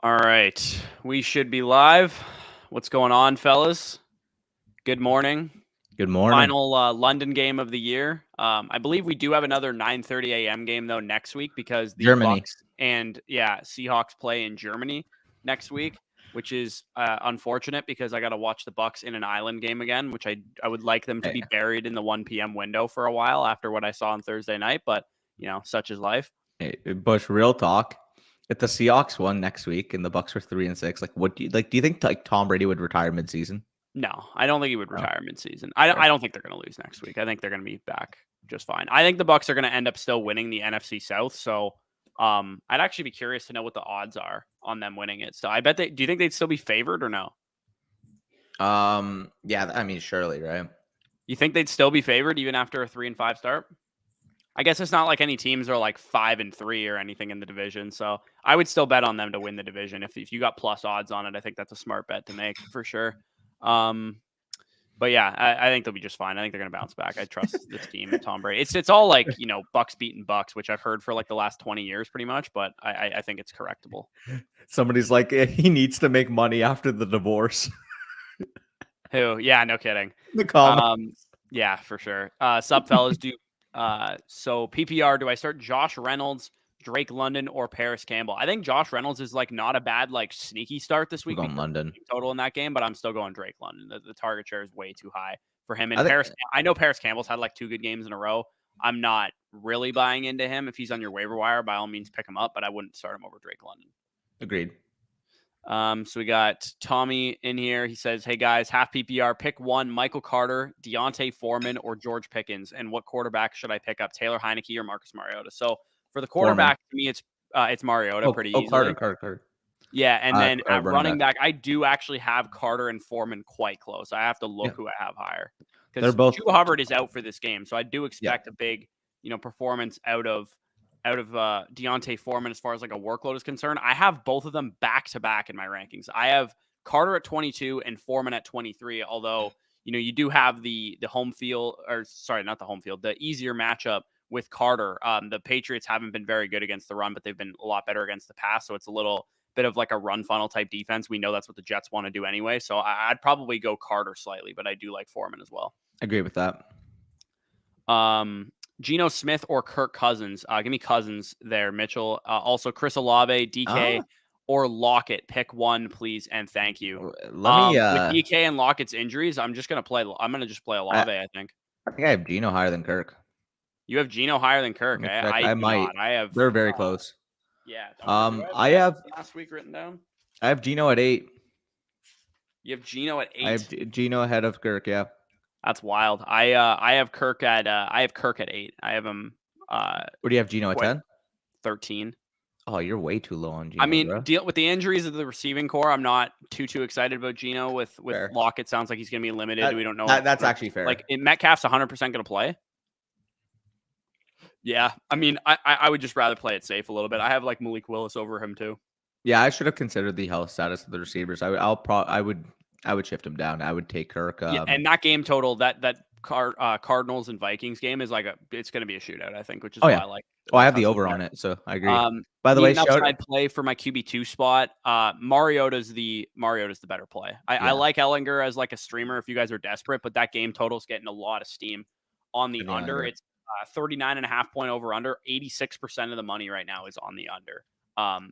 All right, we should be live. What's going on, fellas? Good morning. Good morning. Final London game of the year. I believe we do have another 9:30 a.m. game though next week because the Germany. Bucks and Seahawks play in Germany next week, which is unfortunate because I got to watch the Bucks in an island game again, which I would like them to be buried in the 1 p.m. window for a while after what I saw on Thursday night. But such is life. Hey, Bush, real talk. If the Seahawks won next week and the Bucks were 3-6, like, what do you like? Do you think like Tom Brady would retire midseason? No, I don't think he would retire midseason. I don't think they're going to lose next week. I think they're going to be back just fine. I think the Bucks are going to end up still winning the NFC South. So, I'd actually be curious to know what the odds are on them winning it. So, I bet do you think they'd still be favored or no? Yeah, I mean, surely, right? You think they'd still be favored even after a 3-5 start? I guess it's not like any teams are like 5-3 or anything in the division. So, I would still bet on them to win the division. If you got plus odds on it, I think that's a smart bet to make for sure. But yeah, I think they'll be just fine. I think they're going to bounce back. I trust this team and Tom Brady. It's all like, Bucks beating Bucks, which I've heard for like the last 20 years pretty much, but I think it's correctable. Somebody's like, he needs to make money after the divorce. Who? Yeah, no kidding. The comments. Yeah, for sure. Sup, fellas. So PPR, do I start Josh Reynolds, Drake London, or Paris Campbell? I think Josh Reynolds is like not a bad like sneaky start this week. Going London total in that game, but I'm still going Drake London. The target share is way too high for him. And I know Paris Campbell's had like 2 good games in a row. I'm not really buying into him. If he's on your waiver wire, by all means pick him up, but I wouldn't start him over Drake London. Agreed. So we got Tommy in here. He says, "Hey guys, half PPR, pick one: Michael Carter, Deontay Foreman, or George Pickens. And what quarterback should I pick up? Taylor Heineke or Marcus Mariota?" So for the quarterback, to me, it's Mariota pretty easily. Carter. Yeah, and then at running back, I do actually have Carter and Foreman quite close. I have to look who I have higher because Drew Hubbard is out for this game, so I do expect a big, performance out of Deontay Foreman as far as like a workload is concerned. I have both of them back to back in my rankings. I have Carter at 22 and Foreman at 23. Although you do have the home field, or sorry, not the home field, the easier matchup with Carter. The Patriots haven't been very good against the run, but they've been a lot better against the pass. So it's a little bit of like a run funnel type defense. We know that's what the Jets want to do anyway. So I'd probably go Carter slightly, but I do like Foreman as well. Agree with that. Geno Smith or Kirk Cousins? Give me Cousins there, Mitchell. Also Chris Olave, DK, or Lockett. Pick one, please, and thank you. With DK and Lockett's injuries, I'm just gonna play Olave. I think I have Geno higher than Kirk. You have Geno higher than Kirk. I might. Not. I have. They're very close. Yeah. I have last week written down. I have Geno at 8. You have Geno at 8. I have Geno ahead of Kirk. Yeah. That's wild. I have Kirk at 8. I have him. What do you have Geno at 10? 13. Oh, you're way too low on Geno. I mean, deal with the injuries of the receiving core. I'm not too excited about Geno. With Lockett, sounds like he's going to be limited. We don't know. That's actually fair. Like Metcalf's 100% going to play. Yeah, I mean, I would just rather play it safe a little bit. I have like Malik Willis over him too. Yeah, I should have considered the health status of the receivers. I would shift him down. I would take Kirk. And that game total, that Cardinals and Vikings game is like it's going to be a shootout, I think, which is why I like. I have the over on it, so I agree. By the way, outside play for my QB2 spot. Mariota's the better play. I like Ellinger as like a streamer if you guys are desperate, but that game total is getting a lot of steam on the under. It's 39.5 point over under. 86% of the money right now is on the under.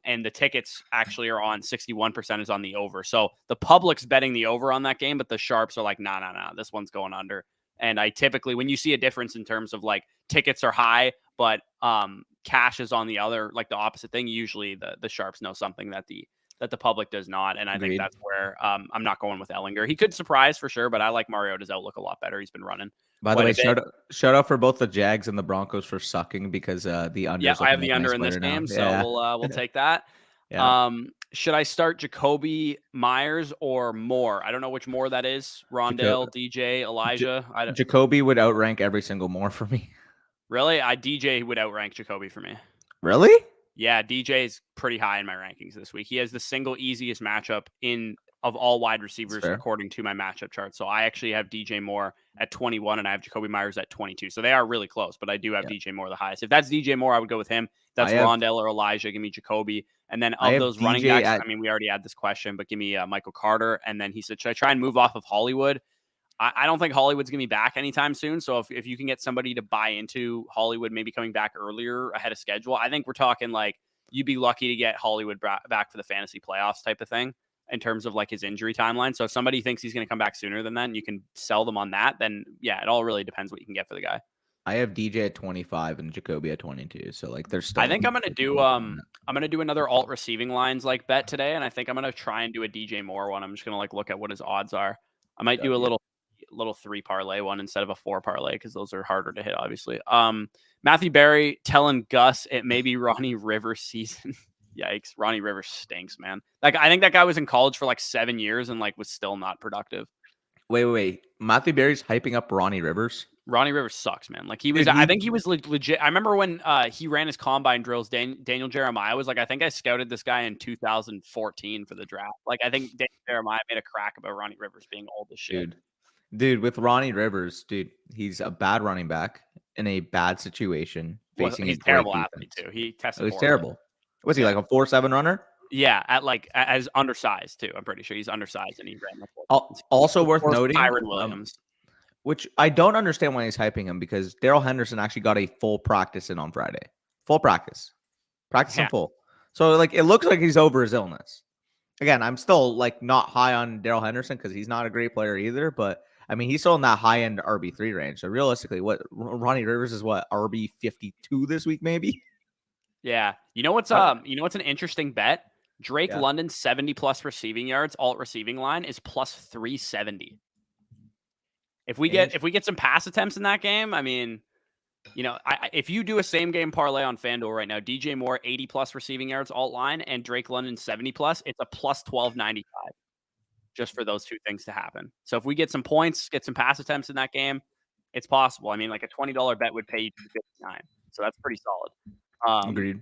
And the tickets actually are on 61% is on the over. So the public's betting the over on that game, but the sharps are like, nah, this one's going under. And I typically, when you see a difference in terms of like tickets are high, but cash is on the other, like the opposite thing, usually the sharps know something that the public does not. And I think that's where I'm not going with Ellinger. He could surprise for sure, but I like Mariota's outlook a lot better. He's been running. By the way, shout out for both the Jags and the Broncos for sucking because the under. Yeah, I have the under in this game, so we'll take that. Yeah. Should I start Jacoby Myers or Moore? I don't know which Moore that is. Rondale, DJ, Elijah. Jacoby would outrank every single Moore for me. Really? DJ would outrank Jacoby for me. Really? Yeah, DJ is pretty high in my rankings this week. He has the single easiest matchup in of all wide receivers according to my matchup chart. So I actually have DJ Moore at 21 and I have Jacoby Myers at 22. So they are really close, but I do have DJ Moore the highest. If that's DJ Moore, I would go with him. If that's Rondell or Elijah, give me Jacoby. And then of those running backs, I mean, we already had this question, but give me Michael Carter. And then he said, should I try and move off of Hollywood? I don't think Hollywood's going to be back anytime soon. So if you can get somebody to buy into Hollywood, maybe coming back earlier ahead of schedule, I think we're talking like you'd be lucky to get Hollywood back for the fantasy playoffs type of thing in terms of like his injury timeline. So if somebody thinks he's going to come back sooner than that and you can sell them on that, then yeah, it all really depends what you can get for the guy. I have DJ at 25 and Jacoby at 22. So like there's still. I think I'm going to do another alt receiving lines like bet today. And I think I'm going to try and do a DJ Moore one. I'm just going to like look at what his odds are. I might do a little 3 parlay one instead of a 4 parlay because those are harder to hit, obviously. Matthew Berry telling Gus it may be Ronnie Rivers season. Yikes. Ronnie Rivers stinks, man. Like, I think that guy was in college for like 7 years and like was still not productive. Wait. Matthew Berry's hyping up Ronnie Rivers. Ronnie Rivers sucks, man. Like I think he was legit. I remember when he ran his combine drills, Daniel Jeremiah was like, I think I scouted this guy in 2014 for the draft. Like, I think Daniel Jeremiah made a crack about Ronnie Rivers being old as shit. Dude, with Ronnie Rivers, he's a bad running back in a bad situation. Facing he's a terrible athlete too. He tested. He's terrible. Was he like a 4.7 runner? Yeah, as undersized too. I'm pretty sure he's undersized and he ran. Also worth noting, Kyron Williams, which I don't understand why he's hyping him because Darrell Henderson actually got a full practice in on Friday. Full practice in full. So like it looks like he's over his illness. Again, I'm still like not high on Darrell Henderson because he's not a great player either, but I mean, he's still in that high-end RB3 range. So realistically, what Ronnie Rivers is RB52 this week, maybe? Yeah. You know what's an interesting bet? Drake London 70+ receiving yards, alt receiving line is plus 370. If we get some pass attempts in that game, I mean, if you do a same game parlay on FanDuel right now, DJ Moore 80+ receiving yards alt line and Drake London 70+, it's a plus 1295. Just for those two things to happen. So if we get some points, get some pass attempts in that game, it's possible. I mean, like a $20 bet would pay you $2.59. So that's pretty solid. Agreed.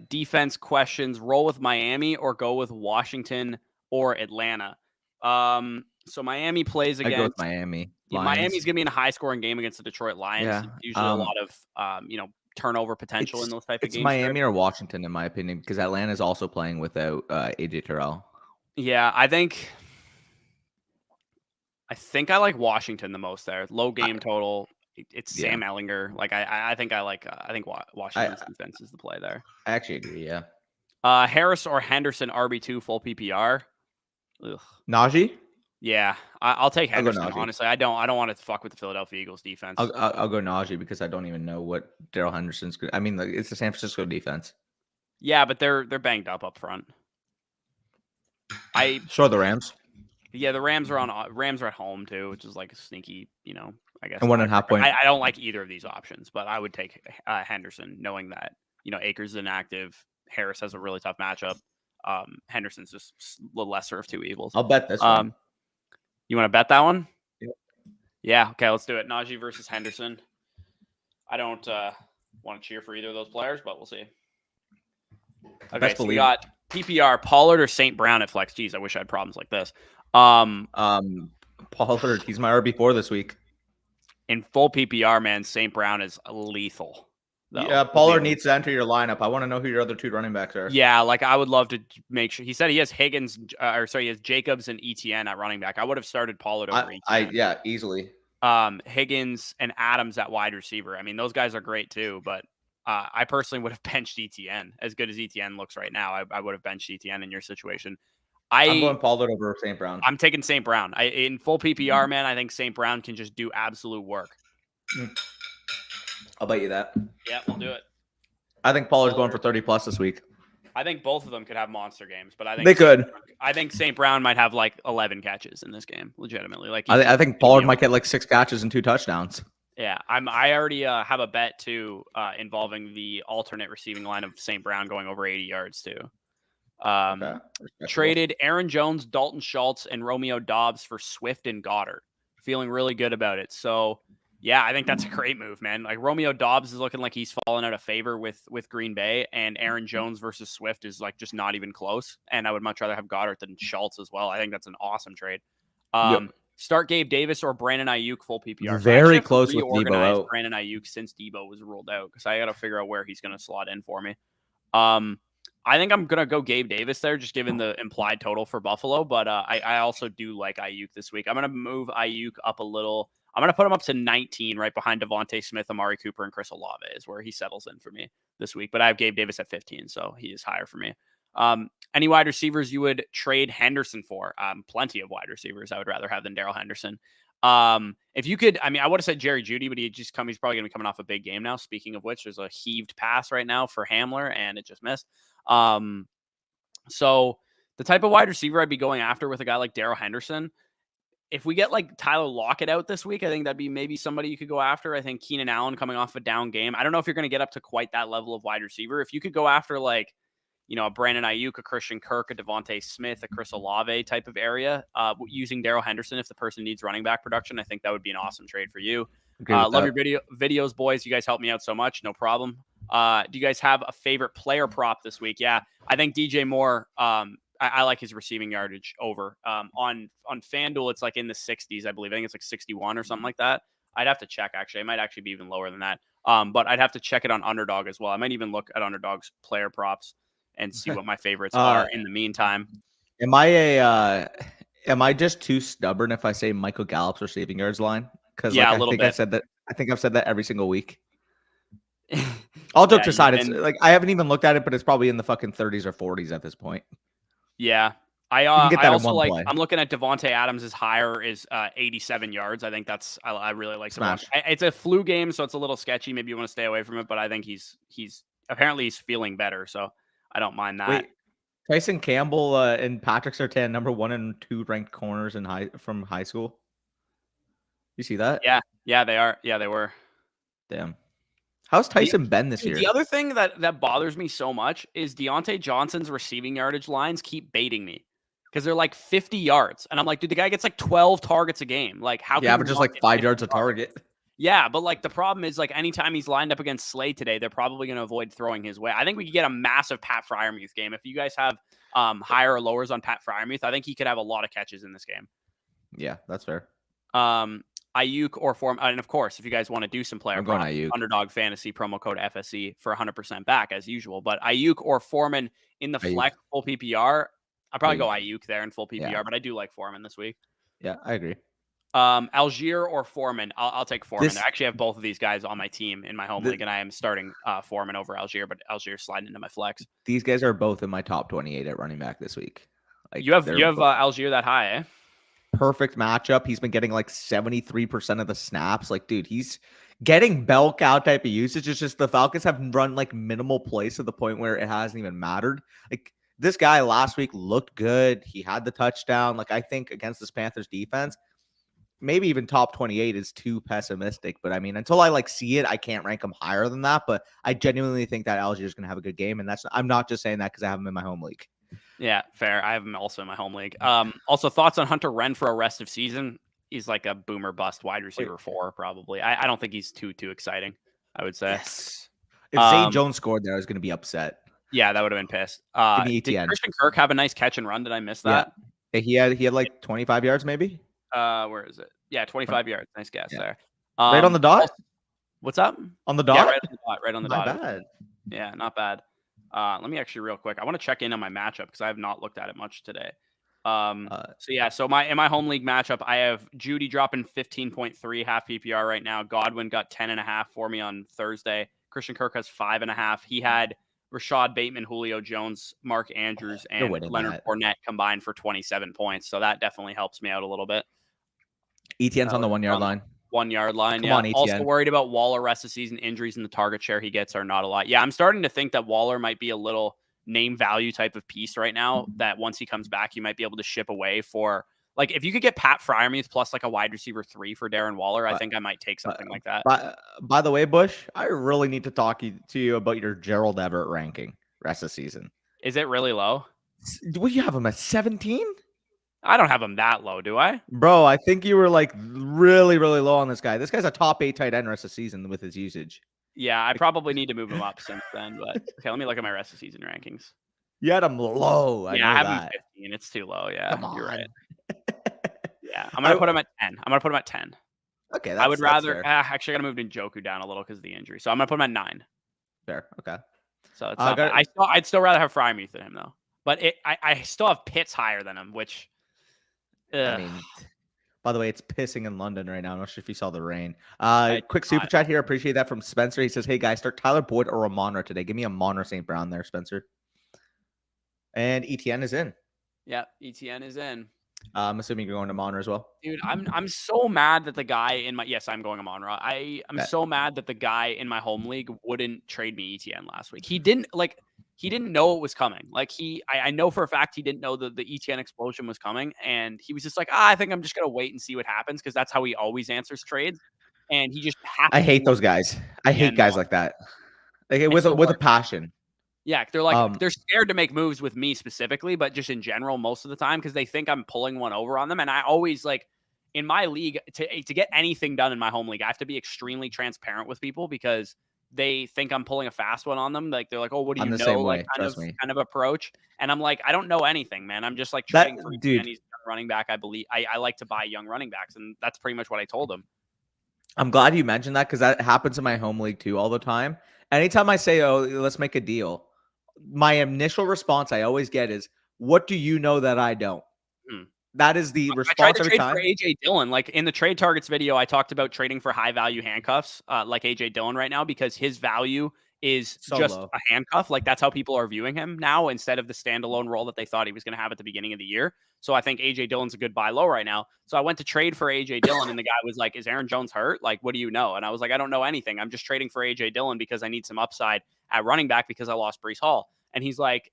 Defense questions, roll with Miami or go with Washington or Atlanta. So Miami plays against. I go with Miami. Miami's going to be in a high-scoring game against the Detroit Lions. Yeah. Usually a lot of, turnover potential in those type of games. It's Miami or Washington, in my opinion, because Atlanta is also playing without AJ Terrell. Yeah, I think I like Washington the most there. Low game total. It's Sam Ehlinger. Like I think Washington's defense is the play there. I actually agree. Yeah. Harris or Henderson RB2 full PPR. Ugh. Najee. Yeah, I'll take Henderson. Honestly, I don't want to fuck with the Philadelphia Eagles defense. I'll go Najee because I don't even know what Darrell Henderson's good. I mean, it's the San Francisco defense. Yeah, but they're banged up front. The Rams. Yeah, the Rams are at home too, which is like a sneaky, I guess. And 1.5 point. I don't like either of these options, but I would take Henderson, knowing that Akers is inactive. Harris has a really tough matchup. Henderson's just the lesser of two evils. I'll bet this one. You want to bet that one? Yeah. Yeah. Okay, let's do it. Najee versus Henderson. I don't want to cheer for either of those players, but we'll see. Okay, so we got PPR, Pollard or St. Brown at flex. Jeez, I wish I had problems like this. Pollard, he's my RB4 this week. In full PPR, man, St. Brown is lethal. Though. Yeah, Pollard needs to enter your lineup. I want to know who your other two running backs are. Yeah, like I would love to make sure. He said he has he has Jacobs and ETN at running back. I would have started Pollard over ETN. Easily. Higgins and Adams at wide receiver. I mean, those guys are great too, but I personally would have benched ETN. As good as ETN looks right now, I would have benched ETN in your situation. I'm going Pollard over St. Brown. I'm taking St. Brown. In full PPR, man, I think St. Brown can just do absolute work. I'll bet you that. Yeah, we'll do it. I think Pollard's going for 30+ this week. I think both of them could have monster games, but I think they could. I think St. Brown might have like 11 catches in this game, legitimately. Like I think Pollard might get like 6 catches and 2 touchdowns. Yeah, I already have a bet too involving the alternate receiving line of St. Brown going over 80 yards too. Traded Aaron Jones, Dalton Schultz, and Romeo Doubs for Swift and Goddard. Feeling really good about it. So Yeah, I think that's a great move, man. Like Romeo Dobbs is looking like he's fallen out of favor with Green Bay, and Aaron Jones versus Swift is like just not even close. And I would much rather have Goddard than Schultz as well. I think that's an awesome trade. Start Gabe Davis or Brandon Ayuk full PPR. So Very close with Debo out. Brandon Ayuk since Debo was ruled out because I got to figure out where he's going to slot in for me. I think I'm going to go Gabe Davis there, just given the implied total for Buffalo. But I also do like Ayuk this week. I'm going to move Ayuk up a little. I'm going to put him up to 19 right behind Devontae Smith, Amari Cooper, and Chris Olave is where he settles in for me this week. But I have Gabe Davis at 15, so he is higher for me. Any wide receivers you would trade Henderson for? Plenty of wide receivers I would rather have than Darrell Henderson. If you could, I mean, I would have said Jerry Jeudy, but he's probably going to be coming off a big game now. Speaking of which, there's a heaved pass right now for Hamler, and it just missed. So the type of wide receiver I'd be going after with a guy like Darrell Henderson, if we get like Tyler Lockett out this week, I think that'd be maybe somebody you could go after. I think Keenan Allen coming off a down game. I don't know if you're going to get up to quite that level of wide receiver. If you could go after like, a Brandon Ayuk, a Christian Kirk, a Devontae Smith, a Chris Olave type of area, using Darrell Henderson if the person needs running back production, I think that would be an awesome trade for you. Love your videos, boys. You guys help me out so much. No problem. Do you guys have a favorite player prop this week? Yeah, I think DJ Moore. I like his receiving yardage over. On FanDuel, it's like in the 60s, I believe. I think it's like 61 or something like that. I'd have to check, actually. It might actually be even lower than that. But I'd have to check it on Underdog as well. I might even look at Underdog's player props and see what my favorites are in the meantime. Am I just too stubborn if I say Michael Gallup's receiving yards line? Because a little bit. I think I've said that every single week. All jokes aside, it's like I haven't even looked at it, but it's probably in the fucking 30s or 40s at this point. Yeah. I also like play. I'm looking at Devontae Adams' higher is 87 yards. I think I really like Smash. It's a flu game, so it's a little sketchy. Maybe you want to stay away from it, but I think he's apparently he's feeling better, so I don't mind that. Wait, Tyson Campbell and Patrick Surtain, number 1 and 2 ranked corners from high school. You see that? Yeah, they are. Yeah, they were. Damn. How's Tyson been this year? The other thing that bothers me so much is Deontay Johnson's receiving yardage lines keep baiting me because they're like 50 yards. And I'm like, dude, the guy gets like 12 targets a game. Like, how? Yeah, but just like 5 yards a target. Yeah, but like the problem is like anytime he's lined up against Slay today, they're probably going to avoid throwing his way. I think we could get a massive Pat Freiermuth game. If you guys have higher or lowers on Pat Freiermuth, I think he could have a lot of catches in this game. Yeah, that's fair. Ayuk or Foreman, and of course, if you guys want to do some player props, Ayuk. Underdog Fantasy promo code FSE for 100% back as usual. But Ayuk or Foreman in the flex full PPR, I'll probably go Ayuk there in full PPR, but I do like Foreman this week. Yeah, I agree. Algier or Foreman, I'll take Foreman. I actually have both of these guys on my team in my home league, and I am starting Foreman over Algier, but Algier's sliding into my flex. These guys are both in my top 28 at running back this week. Like, you have Algier that high, eh? Perfect matchup. He's been getting like 73% of the snaps. Like, dude, he's getting bell cow type of usage. It's just the Falcons have run like minimal plays to the point where it hasn't even mattered. Like, this guy last week looked good. He had the touchdown. Like, I think against this Panthers defense, maybe even top 28 is too pessimistic. But I mean, until I like see it, I can't rank him higher than that. But I genuinely think that Algier is going to have a good game. And I'm not just saying that because I have him in my home league. Yeah, fair. I have him also in my home league. Also, thoughts on Hunter Wren for a rest of season? He's like a boomer bust wide receiver 4, probably. I don't think he's too exciting, I would say. Yes. If Zay Jones scored there, I was going to be upset. Yeah, that would have been pissed. Did Christian Kirk have a nice catch and run? Did I miss that? Yeah, he had like 25 yards maybe. Where is it? Yeah, 25 yards. Nice guess there. Right on the dot? What's up? On the dot? Yeah, right on the dot. Not bad. Yeah, not bad. Let me actually real quick. I want to check in on my matchup because I have not looked at it much today. So in my home league matchup, I have Judy dropping 15.3 half PPR right now. Godwin got 10.5 for me on Thursday. Christian Kirk has 5.5. He had Rashad Bateman, Julio Jones, Mark Andrews, and Leonard Fournette combined for 27 points. So that definitely helps me out a little bit. Etienne's on the 1 yard line. 1 yard line. Come on, Etienne. Also worried about Waller rest of season injuries, and the target share he gets are not a lot. Yeah, I'm starting to think that Waller might be a little name value type of piece right now, that once he comes back, you might be able to ship away for, like, if you could get Pat Freiermuth plus like a wide receiver 3 for Darren Waller, I think I might take something like that. By the way, Bush, I really need to talk to you about your Gerald Everett ranking rest of the season. Is it really low? What do you have him at 17? I don't have him that low, do I? Bro, I think you were like really, really low on this guy. This guy's a top 8 tight end rest of the season with his usage. Yeah, I probably need to move him up since then. But okay, let me look at my rest of season rankings. You had him low. I Yeah, I know have him that. 15. It's too low. Yeah, Come you're on. right. Yeah, I'm gonna put him at 10. I'm gonna put him at 10. Okay, I would rather fair. actually I gotta move Njoku down a little because of the injury. So I'm gonna put him at 9. Fair. Okay. So it's not bad. I'd still rather have Freiermuth than him though. But I still have Pitts higher than him, which I mean, by the way, it's pissing in London right now. I'm not sure if you saw the rain. Quick super chat here. Appreciate that from Spencer. He says, "Hey guys, start Tyler Boyd or Ramonra today. Give me a Mon or St. Brown there, Spencer." And ETN is in. Yeah, ETN is in. I'm assuming you're going to Monra as well. Dude, I'm so mad that the guy in my I'm going to Monra. I'm so mad that the guy in my home league wouldn't trade me ETN last week. He didn't know it was coming. Like I know for a fact he didn't know the ETN explosion was coming, and he was just like, I think I'm just gonna wait and see what happens because that's how he always answers trades. And he just happened. I hate those guys. I hate guys like that. Like with a passion. Yeah, they're like they're scared to make moves with me specifically, but just in general most of the time because they think I'm pulling one over on them. And I always like in my league to get anything done in my home league, I have to be extremely transparent with people because they think I'm pulling a fast one on them. Like they're like, "Oh, what do you know?" Same like way, kind of approach. And I'm like, I don't know anything, man. I'm just like trading for dude. He's a running back. I believe I like to buy young running backs, and that's pretty much what I told him. I'm glad you mentioned that because that happens in my home league too all the time. Anytime I say, "Oh, let's make a deal," my initial response I always get is, "What do you know that I don't?" That is the response every time. For AJ Dillon, like in the trade targets video, I talked about trading for high value handcuffs, like AJ Dillon right now, because his value is just a handcuff. Like that's how people are viewing him now instead of the standalone role that they thought he was going to have at the beginning of the year. So I think AJ Dillon's a good buy low right now. So I went to trade for AJ Dillon and the guy was like, "Is Aaron Jones hurt? Like, what do you know?" And I was like, "I don't know anything. I'm just trading for AJ Dillon because I need some upside at running back because I lost Breece Hall." And he's like,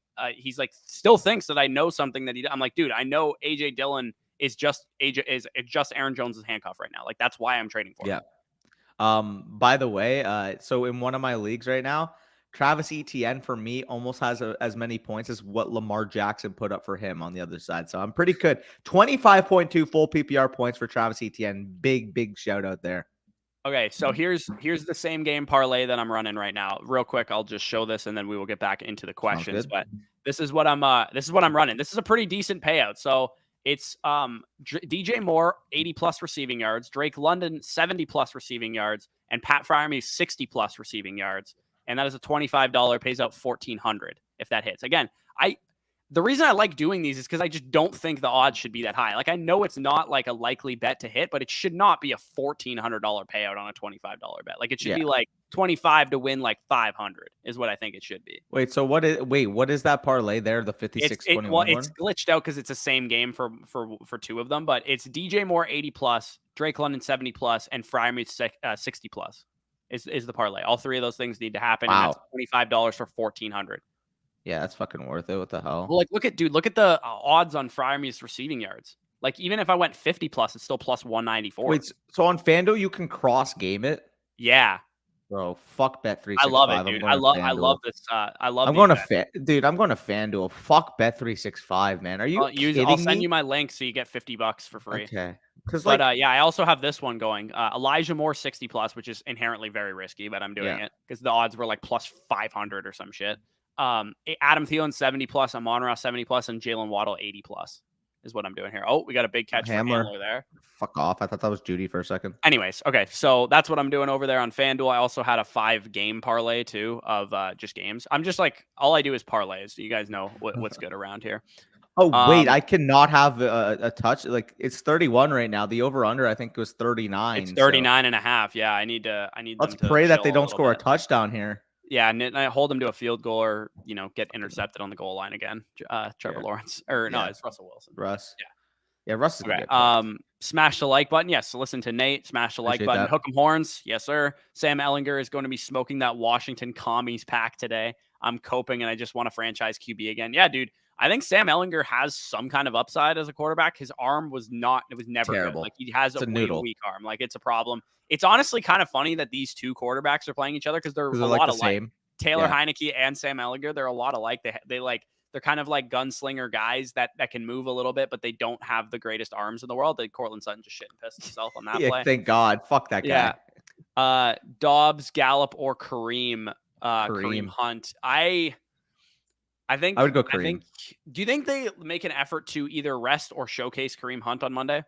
still thinks that I know something that I'm like, dude, I know AJ Dillon is just Aaron Jones's handcuff right now. Like that's why I'm trading for him. By the way, so in one of my leagues right now, Travis Etienne for me almost has as many points as what Lamar Jackson put up for him on the other side. So I'm pretty good. 25.2 full PPR points for Travis Etienne. Big shout out there. Okay, so here's the same game parlay that I'm running right now. Real quick, I'll just show this and then we will get back into the questions. But this is what I'm running. This is a pretty decent payout. So it's DJ Moore 80 plus receiving yards, Drake London 70 plus receiving yards, and Pat Freiermuth 60 plus receiving yards. And that is a $25 pays out $1,400 if that hits. Again, the reason I like doing these is because I just don't think the odds should be that high. Like I know it's not like a likely bet to hit, but it should not be a $1,400 payout on a $25 bet. Like it should be like 25 to win like 500 is what I think it should be. What is that parlay there? The 56-21 one? It's glitched out because it's the same game for two of them, but it's DJ Moore 80 plus, Drake London 70 plus, and Freiermuth 60 plus is the parlay. All three of those things need to happen. Wow. And that's $25 for $1,400. Yeah, that's fucking worth it. What the hell? Well, like, look at the odds on Freiermuth's receiving yards. Like, even if I went 50 plus, it's still plus 194. Wait, so on FanDuel, you can cross game it? Yeah. Bro, fuck Bet365. I love it, dude. I love this. I'm going to FanDuel. Fuck Bet365, man. Are you kidding I'll send you my link so you get $50 for free. Okay. But I also have this one going. Elijah Moore 60 plus, which is inherently very risky, but I'm doing it because the odds were like plus 500 or some shit. Adam Thielen 70 plus, Amon-Ra 70 plus, and Jalen Waddle 80 plus is what I'm doing here. Oh, we got a big catch from Hamler there. Fuck off. I thought that was Judy for a second. Anyways, okay, so that's what I'm doing over there on FanDuel. I also had a 5-game parlay too of just games. I'm just like, all I do is parlays. So you guys know what's good around here. Oh, wait, I cannot have a touch. Like it's 31 right now. The over-under, I think, was 39. It's 39 and a half. Yeah, I need Let's pray that they don't score a touchdown here. Yeah, and I hold them to a field goal or, get intercepted on the goal line again. Trevor Lawrence. Or no, it's Russell Wilson. Russ. Yeah, Russ is okay. Smash the like button. Yes, listen to Nate. Smash the like button. Hook 'em horns. Yes, sir. Sam Ehlinger is going to be smoking that Washington Commies pack today. I'm coping, and I just want to franchise QB again. Yeah, dude. I think Sam Ehlinger has some kind of upside as a quarterback. His arm was never terrible. Good. Like he has a weak arm. Like it's a problem. It's honestly kind of funny that these two quarterbats are playing each other because they're a lot alike. Taylor Heineke and Sam Ehlinger, they're a lot alike. They like they're kind of like gunslinger guys that can move a little bit, but they don't have the greatest arms in the world. Like Cortland Sutton just shit and pissed himself on that Yeah, play. thank God. Fuck that guy. Yeah. Dobbs, Gallup, or Kareem. Kareem Hunt. I think I would go Kareem. Do you think they make an effort to either rest or showcase Kareem Hunt on Monday?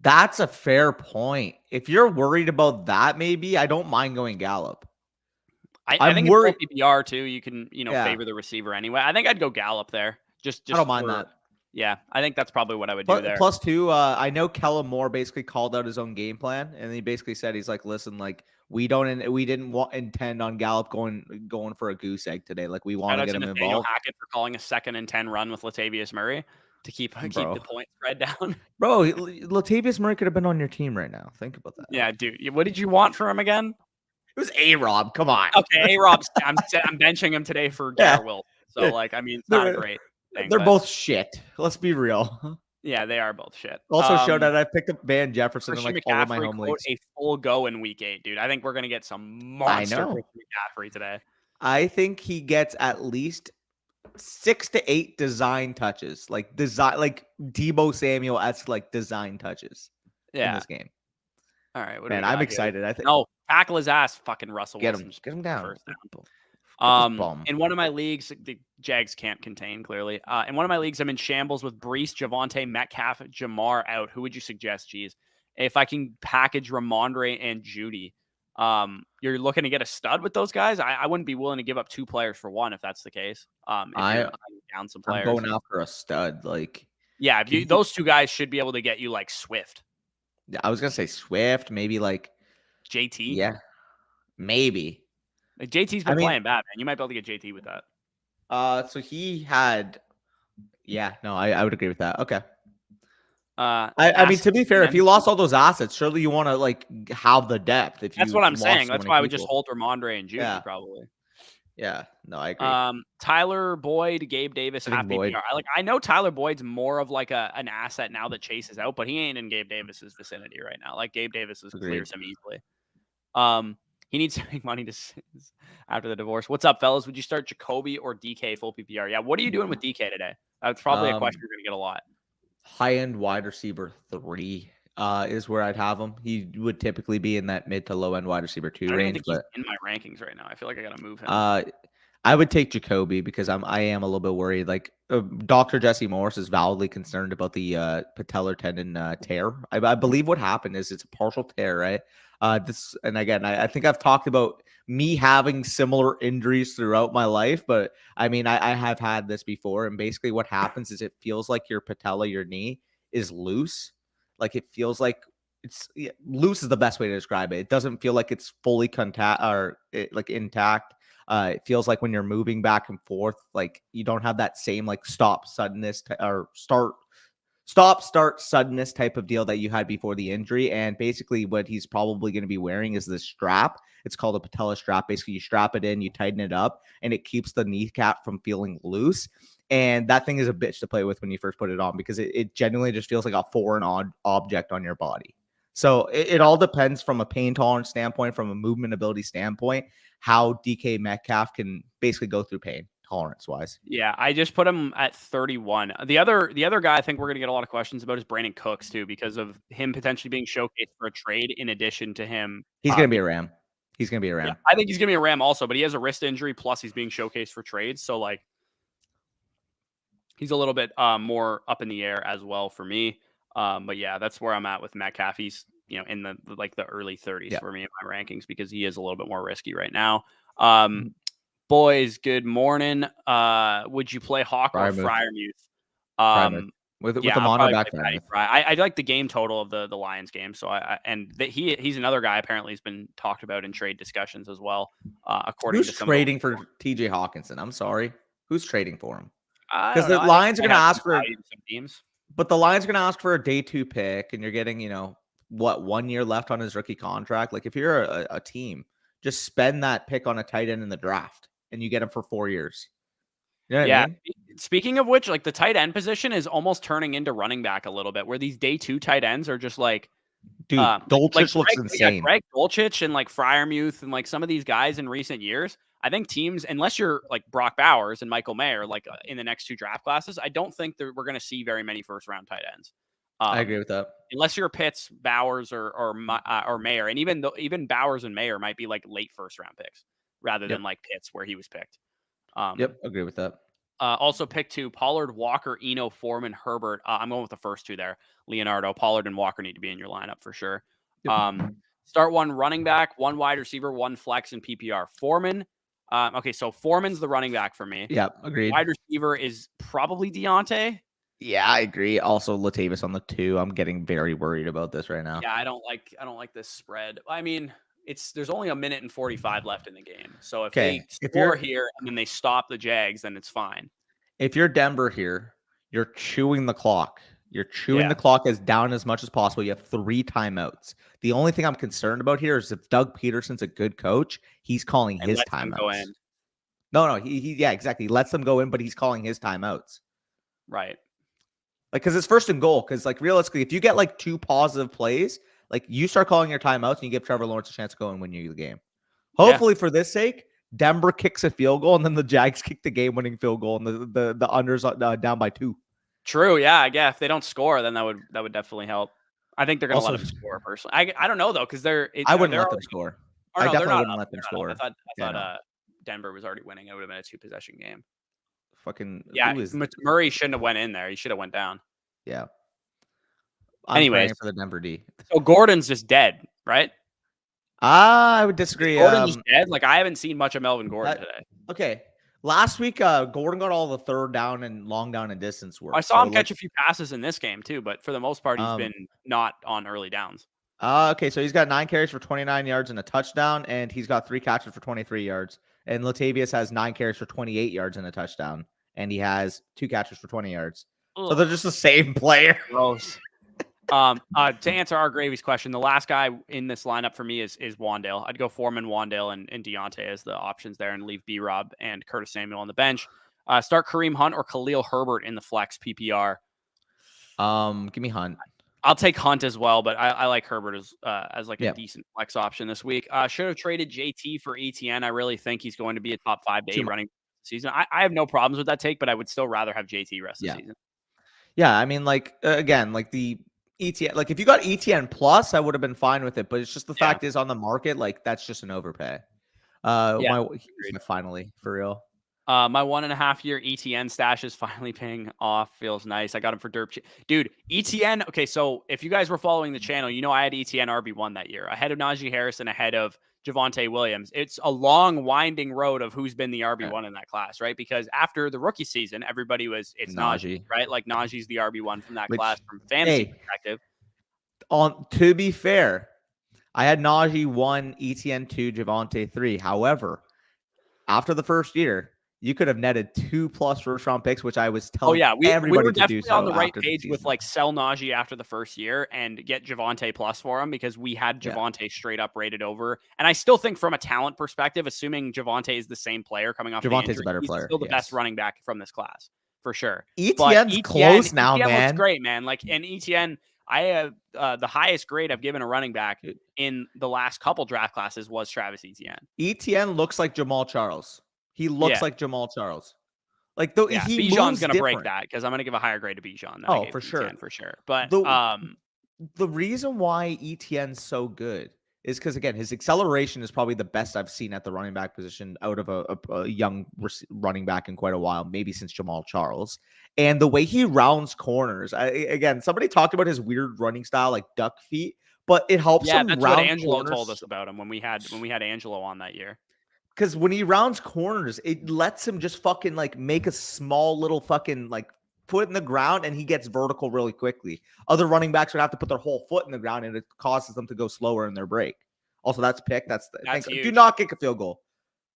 That's a fair point. If you're worried about that, maybe I don't mind going Gallup. I think worried. In PPR too. You can favor the receiver anyway. I think I'd go Gallup there. Just I don't mind that. Yeah, I think that's probably what I would do there. Plus two, I know Kellen Moore basically called out his own game plan, and he basically said he's like, listen, like we didn't intend on Gallup going for a goose egg today. Like we want to get him involved. Hackett for calling a 2nd and 10 run with Latavius Murray to keep the point spread down. Bro, Latavius Murray could have been on your team right now. Think about that. Yeah, dude. What did you want from him again? It was A-Rob. Come on. Okay, A-Rob. I'm benching him today for Garrett Wilson. So, it's not a great thing. They're both shit. Let's be real. Yeah, they are both shit. Also showed that I picked up Van Jefferson in like all of my home leagues. A full go in week 8, dude. I think we're going to get some monster McCaffrey today. I think he gets at least 6 to 8 design touches. Like Deebo Samuel-esque like design touches in this game. All right, man, I'm excited. I think tackle his ass, fucking Russell Wilson. Get him down. First down. In one of my leagues, the Jags can't contain clearly. In one of my leagues, I'm in shambles with Breece, Javonte, Metcalf, Jamar out. Who would you suggest, G's? If I can package Ramondre and Judy, you're looking to get a stud with those guys. I wouldn't be willing to give up 2 players for one if that's the case. I'm down some players. I'm going after a stud. Those 2 guys should be able to get you like Swift. I was gonna say Swift, maybe like JT. Yeah, maybe. Like JT's been playing bad, man. You might be able to get JT with that. So he had. Yeah, no, I would agree with that. Okay. I mean, to be fair, if you lost all those assets, surely you want to like have the depth. That's what I'm saying. That's why I would just hold Ramondre and Judy probably. Yeah, no, I agree. Tyler Boyd, Gabe Davis, half PPR. I know Tyler Boyd's more of like an asset now that Chase is out, but he ain't in Gabe Davis's vicinity right now. Like Gabe Davis clears him easily. He needs to make money after the divorce. What's up, fellas? Would you start Jacoby or DK full PPR? Yeah, what are you doing with DK today? That's probably a question you're going to get a lot. High-end wide receiver 3 is where I'd have him. He would typically be in that mid to low-end wide receiver 2 range. But he's in my rankings right now. I feel like I got to move him. I would take Jacoby because I am a little bit worried. Like Dr. Jesse Morris is validly concerned about the patellar tendon tear. I believe what happened is it's a partial tear, right? And again, I think I've talked about me having similar injuries throughout my life, but I mean, I have had this before. And basically what happens is it feels like your patella, your knee is loose. Like it feels like loose is the best way to describe it. It doesn't feel like it's fully intact. It feels like when you're moving back and forth, like you don't have that same like start suddenness type of deal that you had before the injury. And basically what he's probably going to be wearing is this strap. It's called a patella strap. Basically you strap it in, you tighten it up, and it keeps the kneecap from feeling loose. And that thing is a bitch to play with when you first put it on because it genuinely just feels like a foreign object on your body. So it all depends from a pain tolerance standpoint, from a movement ability standpoint, how DK Metcalf can basically go through pain tolerance wise. Yeah, I just put him at 31. The other guy I think we're going to get a lot of questions about is Brandon Cooks too, because of him potentially being showcased for a trade in addition to him. He's going to be a Ram. He's going to be a Ram. Yeah, I think he's going to be a Ram also, but he has a wrist injury plus he's being showcased for trades. So like he's a little bit more up in the air as well for me. But yeah, that's where I'm at with Metcalf. He's in the early 30s for me in my rankings because he is a little bit more risky right now. Boys, good morning. Would you play Hawk or Freiermuth? With the monitor back there. I like the game total of the Lions game. So he's another guy apparently has been talked about in trade discussions as well. According to trading for TJ Hawkinson? I'm sorry. Who's trading for him? Because the Lions are going to ask for some teams. But the Lions are going to ask for a day 2 pick, and you're getting, 1 year left on his rookie contract. Like if you're a team, just spend that pick on a tight end in the draft and you get him for 4 years. You know what I mean? Speaking of which, like the tight end position is almost turning into running back a little bit, where these day 2 tight ends are just like, dude, Dolchich looks insane. Greg Dolchich and like Freiermuth and like some of these guys in recent years, I think teams, unless you're like Brock Bowers and Michael Mayer, like in the next 2 draft classes, I don't think that we're going to see very many first-round tight ends. I agree with that. Unless you're Pitts, Bowers, or Mayer, and even Bowers and Mayer might be like late first-round picks rather than like Pitts where he was picked. Yep, agree with that. Also pick 2, Pollard, Walker, Eno, Foreman, Herbert. I'm going with the first 2 there. Leonardo, Pollard, and Walker need to be in your lineup for sure. Yep. Start 1 running back, 1 wide receiver, 1 flex in PPR. Foreman. Okay, so Foreman's the running back for me. Yeah, agreed. Wide receiver is probably Deontay. Yeah, I agree. Also, Latavius on the 2. I'm getting very worried about this right now. Yeah, I don't like this spread. I mean, there's only a minute and 45 left in the game. So if they score here and then they stop the Jags, then it's fine. If you're Denver here, you're chewing the clock. You're chewing the clock as down as much as possible. You have 3 timeouts. The only thing I'm concerned about here is if Doug Peterson's a good coach, he's calling his timeouts. No, he exactly. He lets them go in, but he's calling his timeouts. Right. Like, because it's 1st and goal. Because, like, realistically, if you get like 2 positive plays, like, you start calling your timeouts and you give Trevor Lawrence a chance to go and win you the game. Hopefully, for this sake, Denver kicks a field goal and then the Jags kick the game-winning field goal and the unders down by 2. True. Yeah. If they don't score, then that would definitely help. I think they're going to let them score personally. I don't know though, because I wouldn't let them score. I definitely wouldn't let them score. I thought Denver was already winning. It would have been a 2-possession game. Fucking Murray shouldn't have went in there. He should have went down. Yeah. Anyways, for the Denver D. So Gordon's just dead, right? I would disagree. Gordon's just dead. Like, I haven't seen much of Melvin Gordon today. Okay. Last week, Gordon got all the 3rd down and long down and distance work. I saw him catch a few passes in this game too, but for the most part, he's been not on early downs. Okay, so he's got 9 carries for 29 yards and a touchdown, and he's got 3 catches for 23 yards. And Latavius has 9 carries for 28 yards and a touchdown, and he has 2 catches for 20 yards. Ugh. So they're just the same player. Gross. To answer our Gravy's question, the last guy in this lineup for me is Wandale. I'd go Foreman, Wandale, and Deontay as the options there, and leave B-Rob and Curtis Samuel on the bench. Start Kareem Hunt or Khalil Herbert in the flex PPR. Give me Hunt. I'll take Hunt as well, but I like Herbert as like a decent flex option this week. Should have traded JT for ETN. I really think he's going to be a top 5 to 8 running season. I have no problems with that take, but I would still rather have JT rest of the season. Yeah, I mean, like again, like the ETN, like if you got ETN plus, I would have been fine with it. But it's just the fact is on the market, like that's just an overpay. Finally, for real. My 1.5-year ETN stash is finally paying off. Feels nice. I got him for derp. Dude, ETN. Okay, so if you guys were following the channel, you know I had ETN RB1 that year, ahead of Najee Harris and ahead of Javonte Williams. It's a long, winding road of who's been the RB1 in that class, right? Because after the rookie season, everybody was Najee, right? Like Najee's the RB1 from that class from fantasy perspective. To be fair, I had Najee 1, ETN 2, Javonte 3. However, after the first year, you could have netted 2+ first-round picks, which I was telling everybody we were to definitely do so on the right page with like sell Najee after the first year and get Javonte plus for him because we had Javonte straight up rated over. And I still think from a talent perspective, assuming Javonte is the same player coming off Javonte's the injury, a better player. He's still the best running back from this class for sure. ETN's close now, man. Looks great, man. Like, and ETN, I have the highest grade I've given a running back in the last couple draft classes was Travis Etienne. ETN looks like Jamal Charles. He looks like Jamal Charles. Like Bijan's going to break that because I'm going to give a higher grade to Bijan. Oh, for sure. But the reason why ETN's so good is because, again, his acceleration is probably the best I've seen at the running back position out of a young running back in quite a while, maybe since Jamal Charles. And the way he rounds corners, again, somebody talked about his weird running style, like duck feet, but it helps him that's round what Angelo corners. Told us about him when we had Angelo on that year. Because when he rounds corners, it lets him just fucking like make a small little fucking like foot in the ground and he gets vertical really quickly. Other running backs would have to put their whole foot in the ground and it causes them to go slower in their break. Also, that's pick. That's huge. Do not kick a field goal.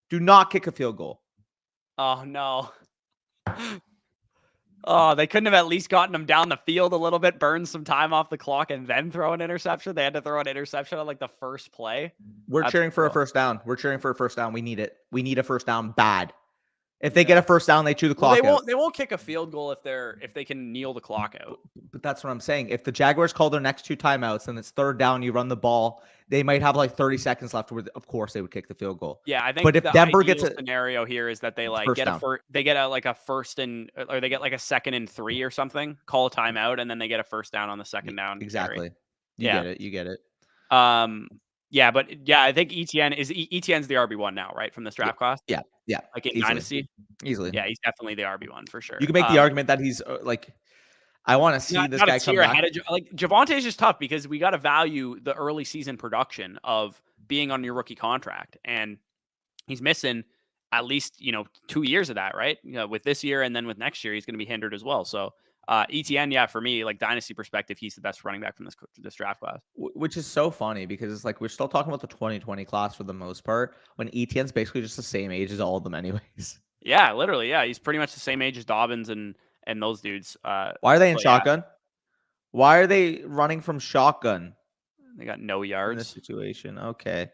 Do not kick a field goal. Oh, no. Oh, they couldn't have at least gotten him down the field a little bit, burned some time off the clock, and then throw an interception. They had to throw an interception on like the first play. We're cheering for a first down. We're cheering for a first down. We need it. We need a first down bad. If they get a first down, they chew the clock out. They won't kick a field goal if they can kneel the clock out. But that's what I'm saying. If the Jaguars call their next 2 timeouts and it's third down, you run the ball, they might have like 30 seconds left where of course they would kick the field goal. Yeah, I think but if the Denver gets a scenario here is that they like get they get a first and or they get like a 2nd and 3 or something, call a timeout, and then they get a first down on the second down. Exactly. You get it. Yeah, but yeah, I think ETN's the RB1 now, right? From this draft class? Yeah. Like in Dynasty? Easily. Yeah, he's definitely the RB1 for sure. You can make the argument that he's like, I want to see this guy come back. Like Javonte's just tough because we got to value the early season production of being on your rookie contract, and he's missing at least 2 years of that, right? With this year and then with next year, he's going to be hindered as well. So ETN, yeah, for me, like dynasty perspective, he's the best running back from this draft class. Which is so funny because it's like we're still talking about the 2020 class for the most part, when ETN's basically just the same age as all of them, anyways. Yeah, literally, yeah, he's pretty much the same age as Dobbins and those dudes. Why are they in shotgun? Yeah. Why are they running from shotgun? They got no yards in this situation. Okay.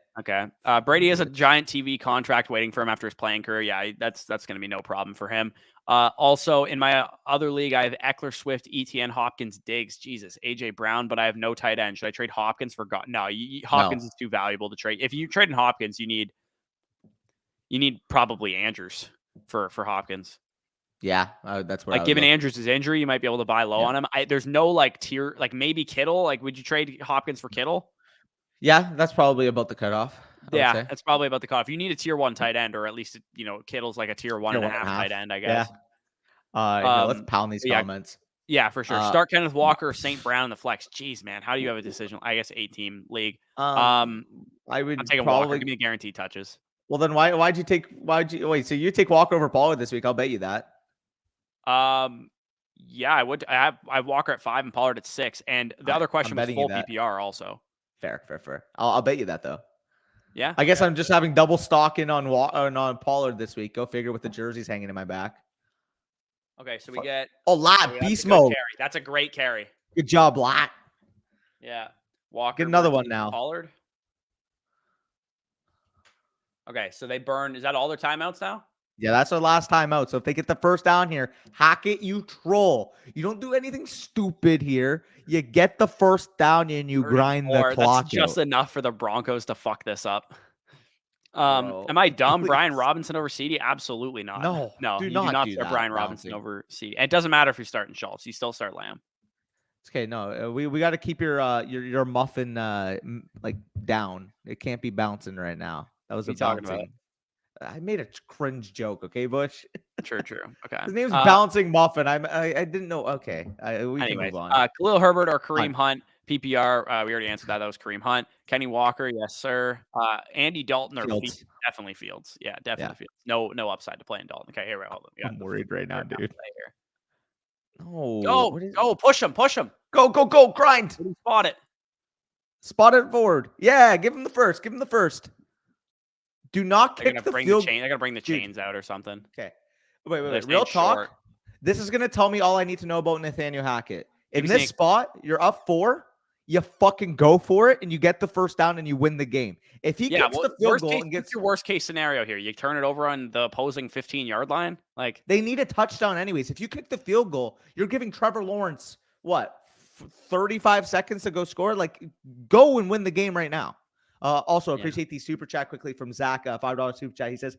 Brady has a giant TV contract waiting for him after his playing career. Yeah, that's going to be no problem for him. Also, in my other league, I have Eckler, Swift, ETN, Hopkins, Diggs, Jesus, AJ Brown, but I have no tight end. Should I trade Hopkins for God? No, Hopkins is too valuable to trade. If you trade in Hopkins, you need probably Andrews for Hopkins. Yeah, that's what. Like, given Andrews' injury, you might be able to buy low on him. There's no like tier, like maybe Kittle. Like, would you trade Hopkins for Kittle? Yeah, that's probably about the cutoff. Yeah, that's probably about the cutoff. You need a tier 1 tight end, or at least Kittle's like a tier 1.5 tight end, I guess. Yeah. Let's pound these comments. Yeah, for sure. Start Kenneth Walker or St. Brown in the flex. Jeez, man, how do you have a decision? I guess 8-team league. I would take Walker. Give me the guaranteed touches. Well, then why'd you wait? So you take Walker over Pollard this week? I'll bet you that. Yeah, I would. I have Walker at 5 and Pollard at 6. And the other question was full PPR also. Fair. I'll bet you that though. Yeah. I guess I'm just having double stock in on Pollard this week. Go figure with the jerseys hanging in my back. Okay, so we get beast mode. That's a great carry. Good job, Lat. Yeah. Walker. Get another one now. Pollard. Okay, so they burn. Is that all their timeouts now? Yeah, that's our last timeout. So if they get the first down here, hack it, you troll. You don't do anything stupid here. You get the first down and you grind the clock. That's just enough for the Broncos to fuck this up. Am I dumb? Please. Brian Robinson over CD? Absolutely not. No, you do not start Brian Robinson over CD. And it doesn't matter if you're starting Schultz. You still start Lamb. Okay, no, we got to keep your muffin like down. It can't be bouncing right now. That was a bouncing. I made a cringe joke. Okay, Bush. True. Okay. His name's Bouncing Muffin. I didn't know. Okay. We can move on. Khalil Herbert or Kareem Hunt. PPR. We already answered that. That was Kareem Hunt. Kenny Walker. Yes, sir. Andy Dalton or Fields. Definitely Fields. Yeah, definitely Fields. No upside to playing Dalton. Okay, here, hold on. I'm worried right now, dude. No. Go. Push him. Go. Grind. Spot it. Spot it forward. Yeah, give him the first. Do not kick the field. I gotta bring the chains out or something. Okay. Wait. Real talk. Short. This is gonna tell me all I need to know about Nathaniel Hackett. In this spot, you're up 4. You fucking go for it, and you get the first down, and you win the game. If he gets the field goal and gets your worst case scenario here, you turn it over on the opposing 15-yard line. Like, they need a touchdown anyways. If you kick the field goal, you're giving Trevor Lawrence 35 seconds to go score. Like, go and win the game right now. Also, appreciate the super chat quickly from Zach, $5 super chat. He says,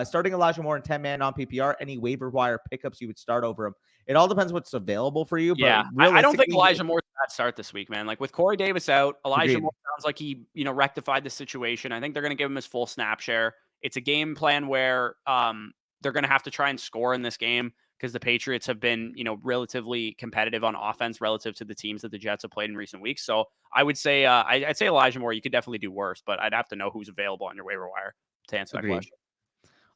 starting Elijah Moore in 10-man non-PPR, any waiver wire pickups you would start over him. It all depends what's available for you. Yeah, but I don't think Elijah Moore's a bad start this week, man. Like, with Corey Davis out, Elijah Moore sounds like he, rectified the situation. I think they're going to give him his full snap share. It's a game plan where they're going to have to try and score in this game because the Patriots have been, relatively competitive on offense relative to the teams that the Jets have played in recent weeks. So I would say, I'd say Elijah Moore, you could definitely do worse, but I'd have to know who's available on your waiver wire to answer that question.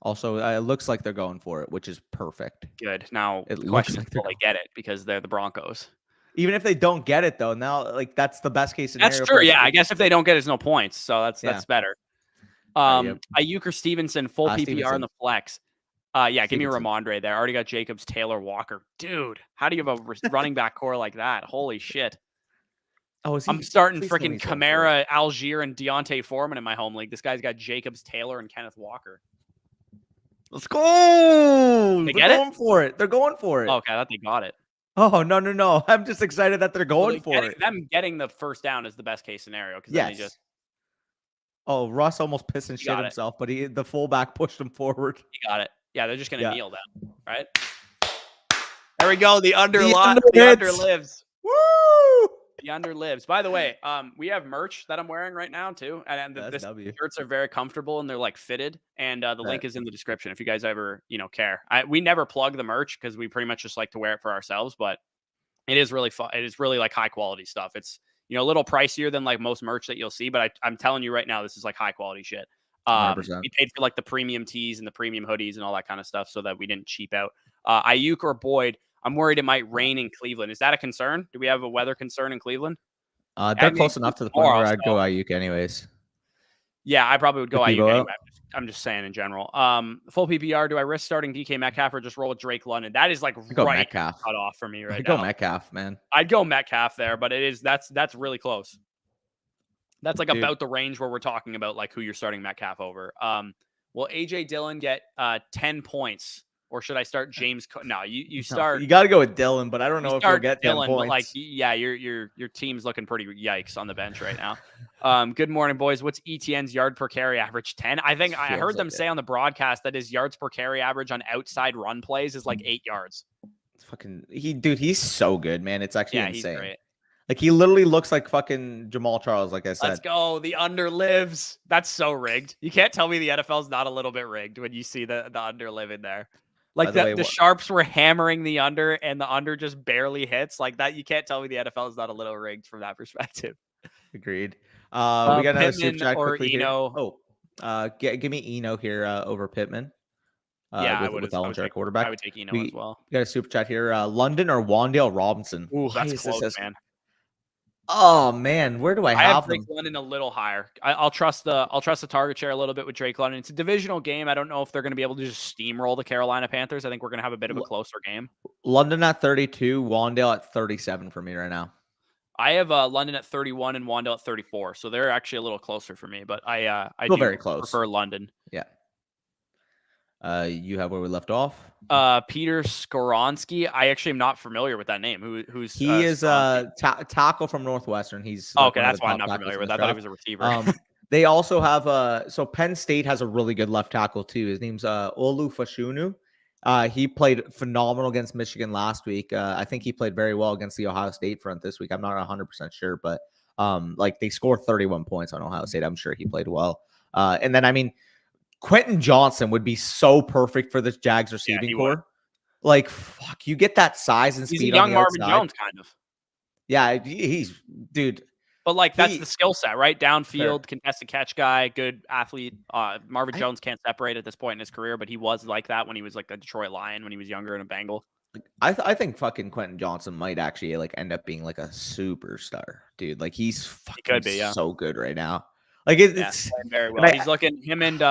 Also, it looks like they're going for it, which is perfect. Good. Now, the question is, will they get it? Because they're the Broncos. Even if they don't get it, though, now, that's the best case scenario. That's true. Yeah, I guess if they don't get it, it's no points. So that's better. Ayuk or Stevenson, full PPR Stevenson. In the flex. Give me Ramondre there. I already got Jacobs, Taylor, Walker. Dude, how do you have a running back core like that? Holy shit. I'm starting freaking Kamara, Algier, and Deontay Foreman in my home league. This guy's got Jacobs, Taylor, and Kenneth Walker. Let's go. They They're get it? going for it. They're going for it. Oh, okay, I thought they got it. Oh, no. I'm just excited that they're going for it. Them getting the first down is the best case scenario because then they just. Oh, Russ almost pissed and shit himself, but the fullback pushed him forward. He got it. Yeah, they're just gonna kneel down, right? There we go. The under lives. Woo! The under lives. By the way, we have merch that I'm wearing right now too, and the shirts are very comfortable and they're like fitted. And the link is in the description if you guys ever care. We never plug the merch because we pretty much just like to wear it for ourselves, but it is really fun. It is really like high quality stuff. It's a little pricier than like most merch that you'll see, but I'm telling you right now, this is like high quality shit. We paid for like the premium tees and the premium hoodies and all that kind of stuff so that we didn't cheap out. Ayuk or Boyd, I'm worried it might rain in Cleveland. Is that a concern? Do we have a weather concern in Cleveland? They're close enough to the point where I'd go Ayuk anyways. Yeah, I probably would go Ayuk anyway. I'm just saying in general. Full PPR, do I risk starting DK Metcalf or just roll with Drake London? That is like right cut off for me right now. I'd go Metcalf, man. I'd go Metcalf there, but that's really close. That's like about the range where we're talking about like who you're starting Metcalf over. Will AJ Dillon get 10 points? Or should I start James? No, you start. You got to go with Dillon, but I don't know if you'll get Dillon, 10 points. But like, yeah, your team's looking pretty yikes on the bench right now. Good morning, boys. What's ETN's yard per carry average? 10. I think I heard them say on the broadcast that his yards per carry average on outside run plays is like 8 yards. It's he's so good, man. It's actually insane. He's great. Like he literally looks like fucking Jamal Charles, like I said. Let's go. The under lives. That's so rigged. You can't tell me the NFL's not a little bit rigged when you see the under live in there. Like the sharps were hammering the under and the under just barely hits like that. You can't tell me the NFL is not a little rigged from that perspective. Agreed. We got another super chat or quickly Eno. Here. Give me Eno here over Pittman. I with Ellinger quarterback. I would take Eno as well. We got a super chat here. London or Wan'Dale Robinson. Ooh, that's close, man. Oh man, where do I have Drake London a little higher. I'll trust the target share a little bit with Drake London. It's a divisional game. I don't know if they're going to be able to just steamroll the Carolina Panthers. I think we're going to have a bit of a closer game. London at 32, Wan'Dale at 37 for me right now. I have London at 31 and Wan'Dale at 34, so they're actually a little closer for me. But I do very close. Prefer London. Yeah. You have where we left off. Peter Skoronsky. I actually am not familiar with that name. Who's he is tackle from Northwestern. He's okay. That's why I'm not familiar with. I thought he was a receiver. They also have so Penn State has a really good left tackle too. His name's Olu Fashunu. He played phenomenal against Michigan last week. I think he played very well against the Ohio State front this week. I'm not 100% sure, but like they scored 31 points on Ohio State. I'm sure he played well. And then I mean, Quentin Johnson would be so perfect for this Jags receiving core. Like, fuck, you get that size and speed. He's a young Marvin Jones, kind of. Yeah, he's dude. But like, that's the skill set, right? Downfield, contested catch guy, good athlete. Marvin Jones can't separate at this point in his career, but he was like that when he was like a Detroit Lion when he was younger and a Bengal. I think fucking Quentin Johnson might actually like end up being like a superstar, dude. Like he's fucking so good right now. Like it's very well. He's looking him and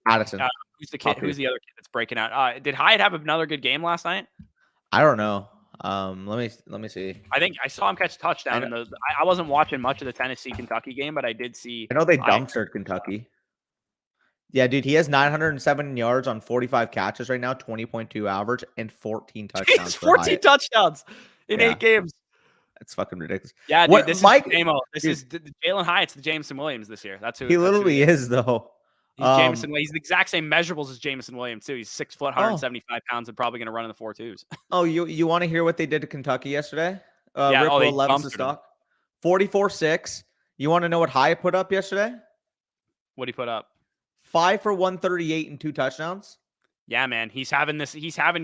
Addison. Who's the kid? Who's the other kid that's breaking out? Did Hyatt have another good game last night? I don't know. Let me see. I think I saw him catch a touchdown in those. I wasn't watching much of the Tennessee-Kentucky game, but I did see. I know they dumpstered Kentucky. Yeah, dude, he has 907 yards on 45 catches right now, 20.2 average, and 14 touchdowns. 14 touchdowns in 8 games. That's fucking ridiculous. Yeah, dude, this is Jalen Hyatt's the Jameson Williams this year. That's who he literally is, though. He's Jameson. He's the exact same measurables as Jameson Williams too. He's 6 foot, 175 pounds, and probably going to run in the 4.2s. Oh, you want to hear what they did to Kentucky yesterday? Yeah, Rip Levinson stock 44-6. You want to know what Hyatt put up yesterday? What did he put up? 5 for 138 and 2 touchdowns. Yeah, man, he's having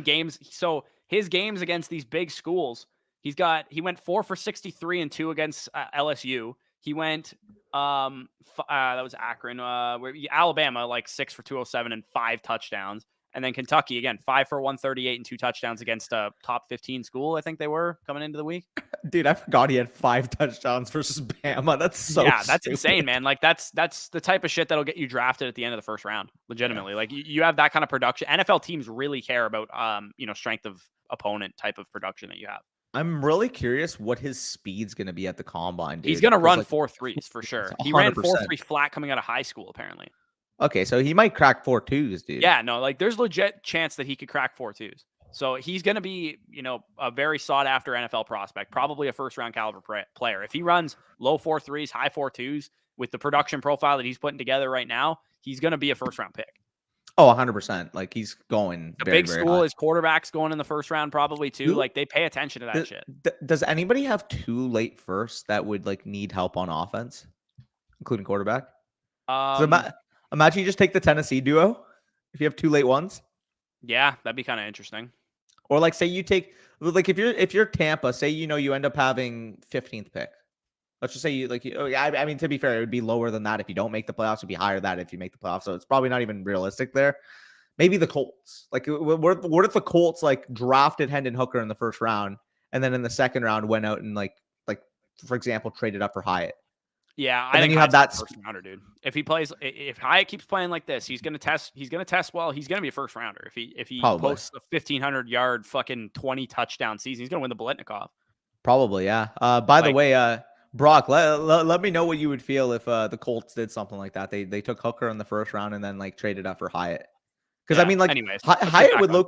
games. So his games against these big schools, he went 4 for 63 and 2 against LSU. He went that was Akron, Alabama, like 6 for 207 and 5 touchdowns. And then Kentucky, again, 5 for 138 and 2 touchdowns against a top 15 school, I think they were coming into the week. Dude, I forgot he had 5 touchdowns versus Bama. That's so that's insane, man. Like that's the type of shit that'll get you drafted at the end of the first round, legitimately. Like you have that kind of production. NFL teams really care about strength of opponent type of production that you have. I'm really curious what his speed's going to be at the combine, dude. He's going to run 4.3s for sure. 100%. He ran 4.3 flat coming out of high school, apparently. Okay, so he might crack 4.2s, dude. Yeah, no, like there's legit chance that he could crack 4.2s. So he's going to be, a very sought after NFL prospect, probably a first round caliber player. If he runs low 4.3s, high 4.2s with the production profile that he's putting together right now, he's going to be a first round pick. Oh, 100%. Like he's going The very, big very school high. is quarterbacks going in the first round probably too. Like they pay attention to that shit. Does anybody have 2 late firsts that would like need help on offense, including quarterback? Imagine you just take the Tennessee duo if you have 2 late ones. Yeah, that'd be kind of interesting. Or like say you take like if you're Tampa, say you end up having 15th pick. Let's just say I mean to be fair, it would be lower than that if you don't make the playoffs. It'd be higher than that if you make the playoffs. So it's probably not even realistic there. Maybe the Colts. Like what if the Colts like drafted Hendon Hooker in the first round and then in the second round went out and like for example traded up for Hyatt? Yeah, I think you have that first rounder, dude. If Hyatt keeps playing like this, he's gonna test well. He's gonna be a first rounder. If he posts a 1,500-yard fucking 20 touchdown season, he's gonna win the Biletnikoff. Probably, yeah. By the way, Brock, let me know what you would feel if the Colts did something like that. They took Hooker in the first round and then like traded up for Hyatt. Because I mean, like, anyways, Hyatt would low.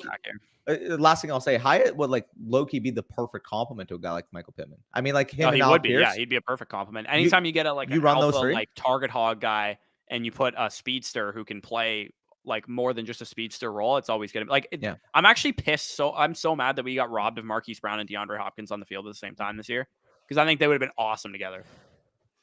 Last thing I'll say, Hyatt would like low key be the perfect complement to a guy like Michael Pittman. I mean, like him and Alec Pierce. Yeah, he'd be a perfect complement. Anytime you get a run alpha, those 3? like target hog guy, and you put a speedster who can play like more than just a speedster role, it's always gonna be like. I'm actually pissed. I'm so mad that we got robbed of Marquise Brown and DeAndre Hopkins on the field at the same time this year because I think they would have been awesome together.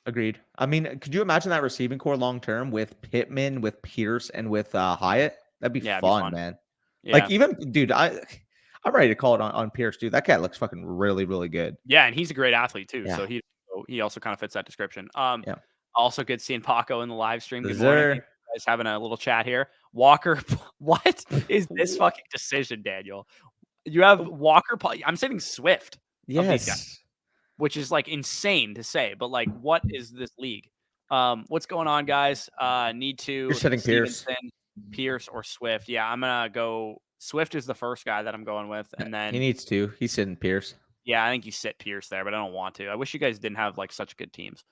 Agreed. I mean, could you imagine that receiving core long term with Pittman, with Pierce, and with Hyatt? That'd be fun, man. Yeah. Like even, dude, I'm ready to call it on Pierce, dude. That guy looks fucking really, really good. Yeah, and he's a great athlete too. Yeah. So he also kind of fits that description. Also good seeing Paco in the live stream. Good morning. You guys having a little chat here. Walker, what is this fucking decision, Daniel? You have Walker. I'm saying Swift. Yes. Which is like insane to say, but like, what is this league? What's going on, guys? Need to. You're sitting Pierce or Swift. Yeah, I'm gonna go. Swift is the first guy that I'm going with, and then he needs to. He's sitting Pierce. Yeah, I think you sit Pierce there, but I don't want to. I wish you guys didn't have like such good teams.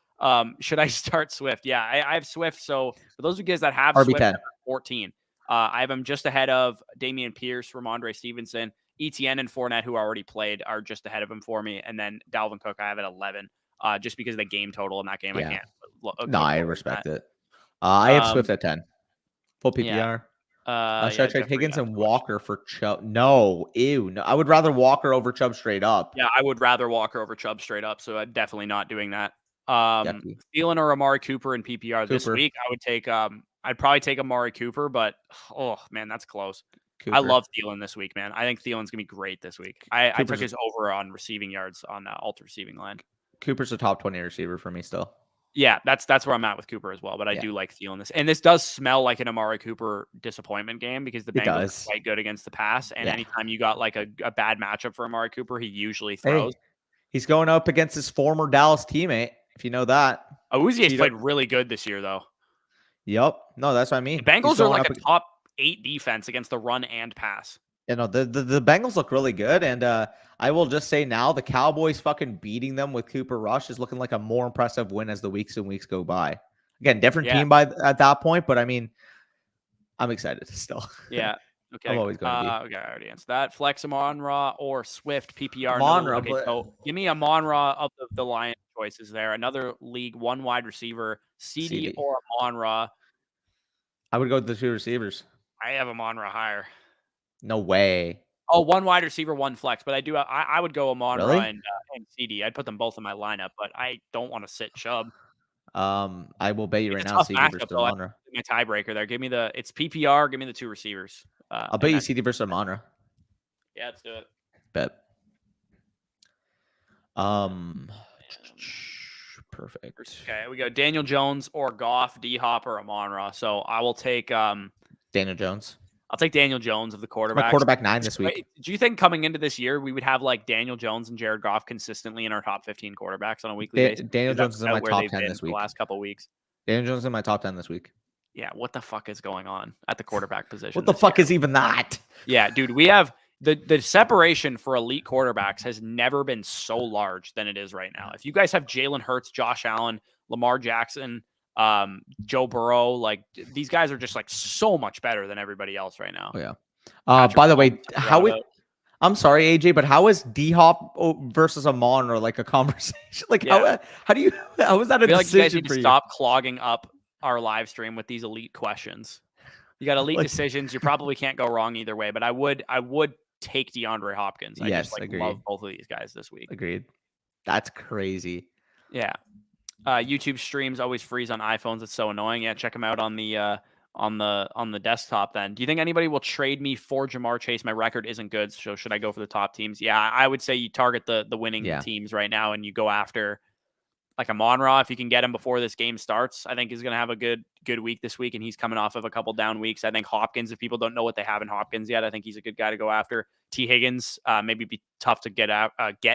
Should I start Swift? Yeah, I have Swift. So for those of you guys that have RB10. Swift 14, I have him just ahead of Damian Pierce, Ramondre Stevenson, ETN, and Fournette, who already played, are just ahead of him for me, and then Dalvin Cook I have at 11. Just because of the game total in that game, I can't. I respect it. I have Swift at 10. Full PPR. Should I trade Higgins and Walker for Chubb? No, ew. No, I would rather Walker over Chubb straight up. Yeah, I would rather Walker over Chubb straight up. So I'm definitely not doing that. Thielen or Amari Cooper in PPR this week, I would take. I'd probably take Amari Cooper, but oh man, that's close. Cooper. I love Thielen this week, man. I think Thielen's gonna be great this week. I took his over on receiving yards on alt receiving line. Cooper's a top 20 receiver for me still. Yeah, that's where I'm at with Cooper as well. But I do like Thielen this. And this does smell like an Amari Cooper disappointment game because the Bengals are quite good against the pass. And anytime you got like a bad matchup for Amari Cooper, he usually throws. Hey, he's going up against his former Dallas teammate, if you know that. Uzziah's played really good this year, though. Yep. No, that's what I mean. The Bengals are like a top 8 defense against the run and pass. You know, the Bengals look really good. And I will just say now, the Cowboys fucking beating them with Cooper Rush is looking like a more impressive win as the weeks and weeks go by. Again, different team at that point, but I mean, I'm excited still. Yeah. Okay. I'm always going to be. Okay, I already answered that. Flex Amon-Ra or Swift PPR. Amon-Ra, so give me Amon-Ra of the Lions choices there. Another league, one wide receiver, CD or Amon-Ra. I would go with the 2 receivers. I have Amon-Ra higher. No way. Oh, one wide receiver, one flex. But I would go Amon-Ra and CD. I'd put them both in my lineup, but I don't want to sit Chubb. I will bet you right now CD versus Amon-Ra. My tiebreaker there. It's PPR. Give me the 2 receivers. I'll bet you CD versus Amon-Ra. Yeah, let's do it. Bet. Perfect. Okay, we go Daniel Jones or Goff, D-Hop or Amon-Ra. So I will take Daniel Jones. I'll take Daniel Jones of the quarterbacks. My quarterback 9 this week. Do you think coming into this year we would have like Daniel Jones and Jared Goff consistently in our top 15 quarterbacks on a weekly basis? Daniel Jones is in my top 10 this week. The last couple of weeks. Daniel Jones is in my top 10 this week. Yeah, what the fuck is going on at the quarterback position? What the fuck is even that? Yeah, dude, we have the separation for elite quarterbacks has never been so large than it is right now. If you guys have Jalen Hurts, Josh Allen, Lamar Jackson, Joe Burrow. Like these guys are just like so much better than everybody else right now. Oh yeah. By the way, I'm sorry, AJ, but how is D-Hop versus Amon or like a conversation? Like how is that a decision like you guys need for to you? Stop clogging up our live stream with these elite questions. You got elite decisions. You probably can't go wrong either way, but I would take DeAndre Hopkins. I just love both of these guys this week. Agreed. That's crazy. Yeah. YouTube streams always freeze on iPhones. It's so annoying. Yeah, check them out on the desktop then. Do you think anybody will trade me for Jamar Chase? My record isn't good, so should I go for the top teams? Yeah, I would say you target the winning teams right now and you go after like a Amon-Ra if you can get him before this game starts. I think he's going to have a good week this week, and he's coming off of a couple down weeks. I think Hopkins, if people don't know what they have in Hopkins yet, I think he's a good guy to go after. T. Higgins, maybe be tough to get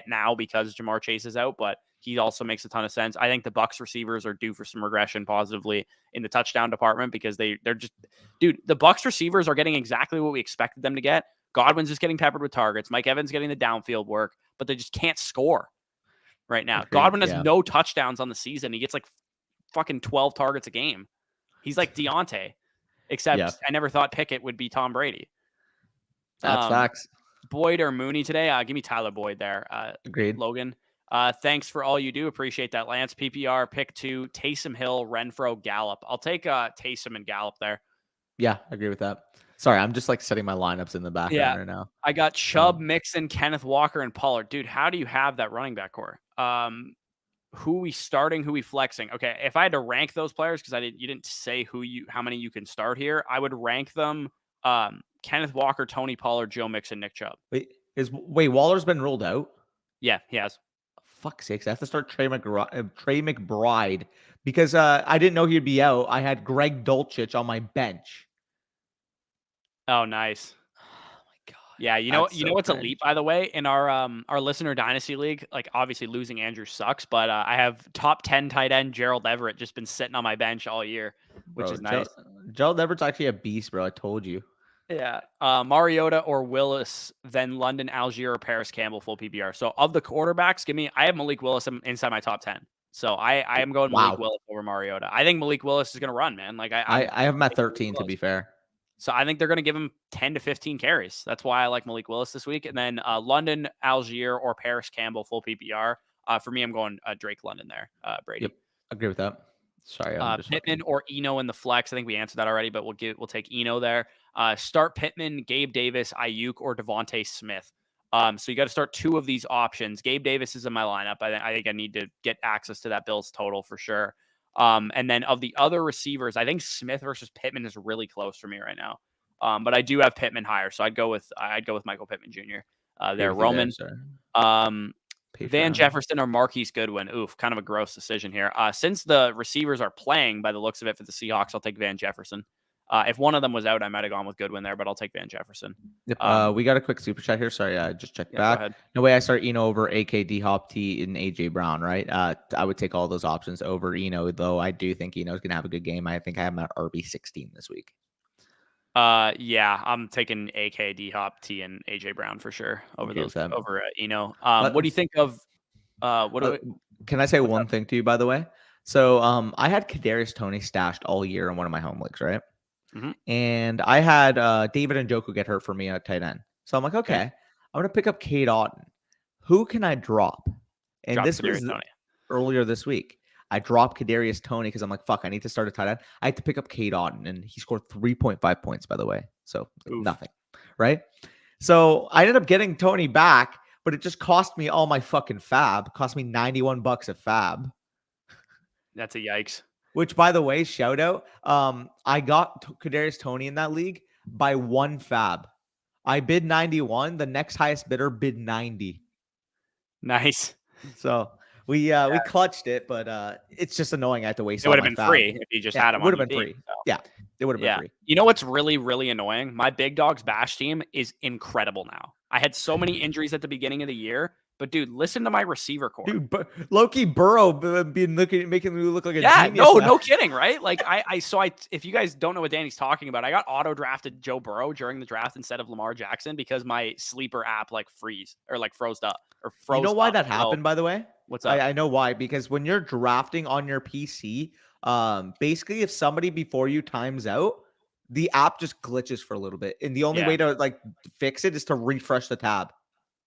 now because Jamar Chase is out, but he also makes a ton of sense. I think the Bucs receivers are due for some regression positively in the touchdown department because they're just, dude, the Bucs receivers are getting exactly what we expected them to get. Godwin's just getting peppered with targets. Mike Evans getting the downfield work, but they just can't score right now. Godwin has no touchdowns on the season. He gets like fucking 12 targets a game. He's like Deontay, except I never thought Pickett would be Tom Brady. That's facts. Boyd or Mooney today? Give me Tyler Boyd there. Agreed. Logan. Thanks for all you do. Appreciate that. Lance, PPR, pick 2, Taysom Hill, Renfro, Gallup. I'll take Taysom and Gallup there. Yeah, I agree with that. Sorry, I'm just like setting my lineups in the background right now. I got Chubb, Mixon, Kenneth Walker, and Pollard. Dude, how do you have that running back core? Who we starting? Who we flexing? Okay, if I had to rank those players, because you didn't say how many you can start here, I would rank them: Kenneth Walker, Tony Pollard, Joe Mixon, Nick Chubb. Wait, Waller's been ruled out? Yeah, he has. Fuck's sakes, I have to start Trey McBride because I didn't know he'd be out. I had Greg Dulcich on my bench. Oh, nice. Oh my god. Yeah, you know what's elite, by the way, in our listener dynasty league. Like obviously losing Andrew sucks, but I have top 10 tight end Gerald Everett just been sitting on my bench all year, which is nice. Gerald Everett's actually a beast, bro. I told you. Yeah. Mariota or Willis, then London, Algier, or Paris Campbell, full PPR. So of the quarterbacks, I have Malik Willis inside my top 10. So I am going Malik Willis over Mariota. I think Malik Willis is going to run, man. Like I have him at 13 to be fair. So I think they're going to give him 10 to 15 carries. That's why I like Malik Willis this week. And then London, Algier, or Paris Campbell, full PPR. For me, I'm going Drake London there, Brady. Yep, agree with that. Sorry, Pittman or Eno in the flex. I think we answered that already, but we'll take Eno there. Start Pittman, Gabe Davis, Ayuk, or Devontae Smith. So you got to start 2 of these options. Gabe Davis is in my lineup. I think I need to get access to that Bills total for sure. And then of the other receivers, I think Smith versus Pittman is really close for me right now. But I do have Pittman higher, so I'd go with Michael Pittman Jr. There, Roman. Van Jefferson or Marquise Goodwin. Oof, kind of a gross decision here. Since the receivers are playing by the looks of it for the Seahawks, I'll take Van Jefferson. If one of them was out, I might have gone with Goodwin there, but I'll take Van Jefferson. Yep. We got a quick super chat here. Sorry, I just checked back. No way I start Eno over AK, D-Hop, T, and AJ Brown, right? I would take all those options over Eno, though I do think Eno's going to have a good game. I think I have him at RB16 this week. Yeah, I'm taking AK, D-Hop, T, and AJ Brown for sure over Eno. What do you think of can I say one thing to you, by the way? So I had Kadarius Toney stashed all year in one of my home leagues, right? Mm-hmm. And I had David Njoku get hurt for me at tight end. So I'm like, okay, I'm going to pick up Cade Otton. Who can I drop? And this was earlier this week. I dropped Kadarius Toney because I'm like, fuck, I need to start a tight end. I had to pick up Cade Otton, and he scored 3.5 points, by the way. So nothing, right? So I ended up getting Toney back, but it just cost me all my fucking fab. It cost me $91 a fab. That's a yikes. Which, by the way, shout out. I got Kadarius Toney in that league by 1 fab. I bid 91. The next highest bidder bid 90. Nice. So we clutched it, but it's just annoying. I had to waste. It would have been free if you just had him. It would have been free. So. Yeah, it would have been free. You know what's really, really annoying? My Big Dogs Bash team is incredible now. I had so many injuries at the beginning of the year. But dude, listen to my receiver core. Dude, Loki Burrow been making me look like a genius. No kidding, right? Like if you guys don't know what Danny's talking about, I got auto drafted Joe Burrow during the draft instead of Lamar Jackson because my sleeper app froze up. You know why that happened, by the way? What's up? I know why, because when you're drafting on your PC, Basically, if somebody before you times out, the app just glitches for a little bit, and the only way to like fix it is to refresh the tab.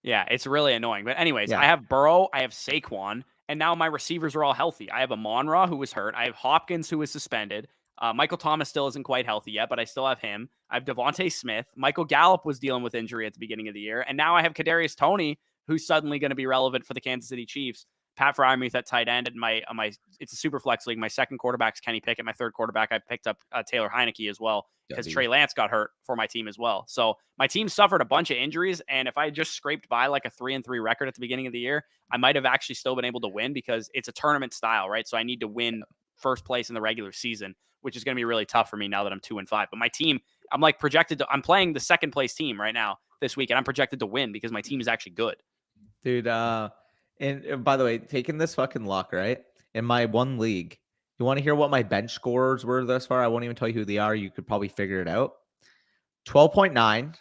Yeah, it's really annoying. But anyways, Yeah. I have Burrow, I have Saquon, and now my receivers are all healthy. I have Amon-Ra, who was hurt. I have Hopkins, who was suspended. Michael Thomas still isn't quite healthy yet, but I still have him. I have Devontae Smith. Michael Gallup was dealing with injury at the beginning of the year. And now I have Kadarius Toney, who's suddenly going to be relevant for the Kansas City Chiefs. Pat Freiermuth at tight end, and my it's a super flex league. My second quarterback's Kenny Pickett. My third quarterback, I picked up Taylor Heineke as well because Trey Lance got hurt for my team as well. So my team suffered a bunch of injuries, and if I just scraped by like a 3-3 record at the beginning of the year, I might have actually still been able to win because it's a tournament style, right? So I need to win first place in the regular season, which is going to be really tough for me now that I'm 2-5. But my team, I'm like projected to. I'm playing the second place team right now this week, and I'm projected to win because my team is actually good, dude. And by the way, taking this fucking luck, right? In my one league, you want to hear what my bench scores were thus far? I won't even tell you who they are. You could probably figure it out. 12.9,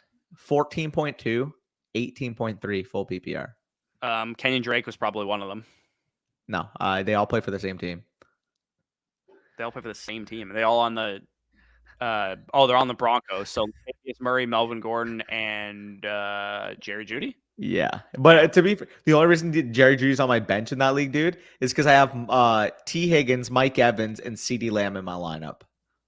14.2, 18.3 full PPR. Kenyon Drake was probably one of them. No, they all play for the same team. They all play for the same team. Are they all on the they're on the Broncos. So it's Murray, Melvin Gordon, and Jerry Jeudy. Yeah, but to be the only reason Jerry Jeudy's on my bench in that league, dude, is because I have T. Higgins, Mike Evans, and CeeDee Lamb in my lineup.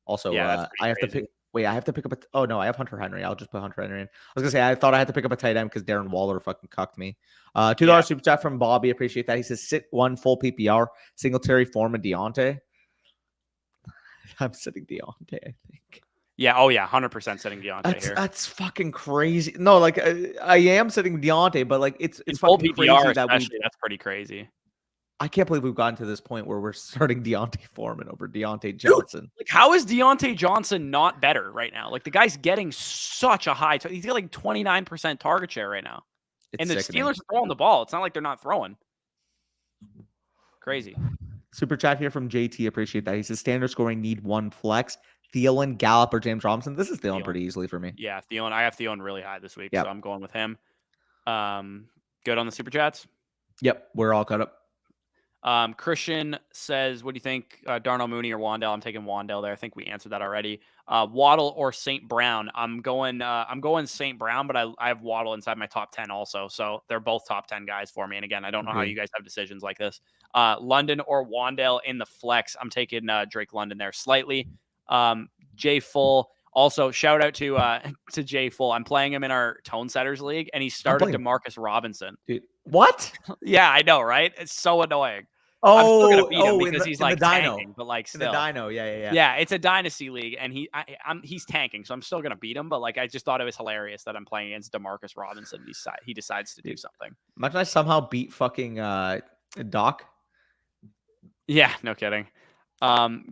Also, I have to pick. Wait, I have to pick up oh no, I have Hunter Henry. I'll just put Hunter Henry in. I was gonna say I thought I had to pick up a tight end because Darren Waller fucking cucked me. $2 super chat from Bobby. Appreciate that. He says sit one full PPR, Singletary, Foreman, Deontay. I'm sitting Deontay, I think. Yeah. Oh, yeah. 100% sitting Deontay here. That's fucking crazy. No, like I am sitting Deontay, but like it's full fucking PPR, crazy that that's pretty crazy. I can't believe we've gotten to this point where we're starting Deontay Foreman over Deontay Johnson. Dude, like, how is Deontay Johnson not better right now? Like, the guy's getting such a high. He's got like 29% target share right now. And the sickening. Steelers are throwing the ball. It's not like they're not throwing. Crazy. Super chat here from JT. Appreciate that. He says standard scoring need one flex. Thielen, Gallup, or James Robinson. This is Thielen pretty easily for me. Yeah, Thielen. I have Thielen really high this week, so I'm going with him. Good on the super chats. Yep, we're all caught up. Christian says, "What do you think, Darnell Mooney or Wan'Dale?" I'm taking Wan'Dale there. I think we answered that already. Waddle or St. Brown? I'm going St. Brown, but I have Waddle inside my top 10 also. So they're both top 10 guys for me. And again, I don't know how you guys have decisions like this. London or Wan'Dale in the flex? I'm taking Drake London there slightly. Jay Full. Also, shout out to Jay Full. I'm playing him in our Tone Setters League, and he started DeMarcus Robinson. Dude, what? Yeah, I know, right? It's so annoying. Oh, I'm still gonna beat him because he's like tanking, but like still. In the Dino, yeah. Yeah, it's a dynasty league, and he's tanking, so I'm still gonna beat him. But like, I just thought it was hilarious that I'm playing against DeMarcus Robinson. He decides to do something. Imagine I somehow beat fucking Doc. Yeah, no kidding.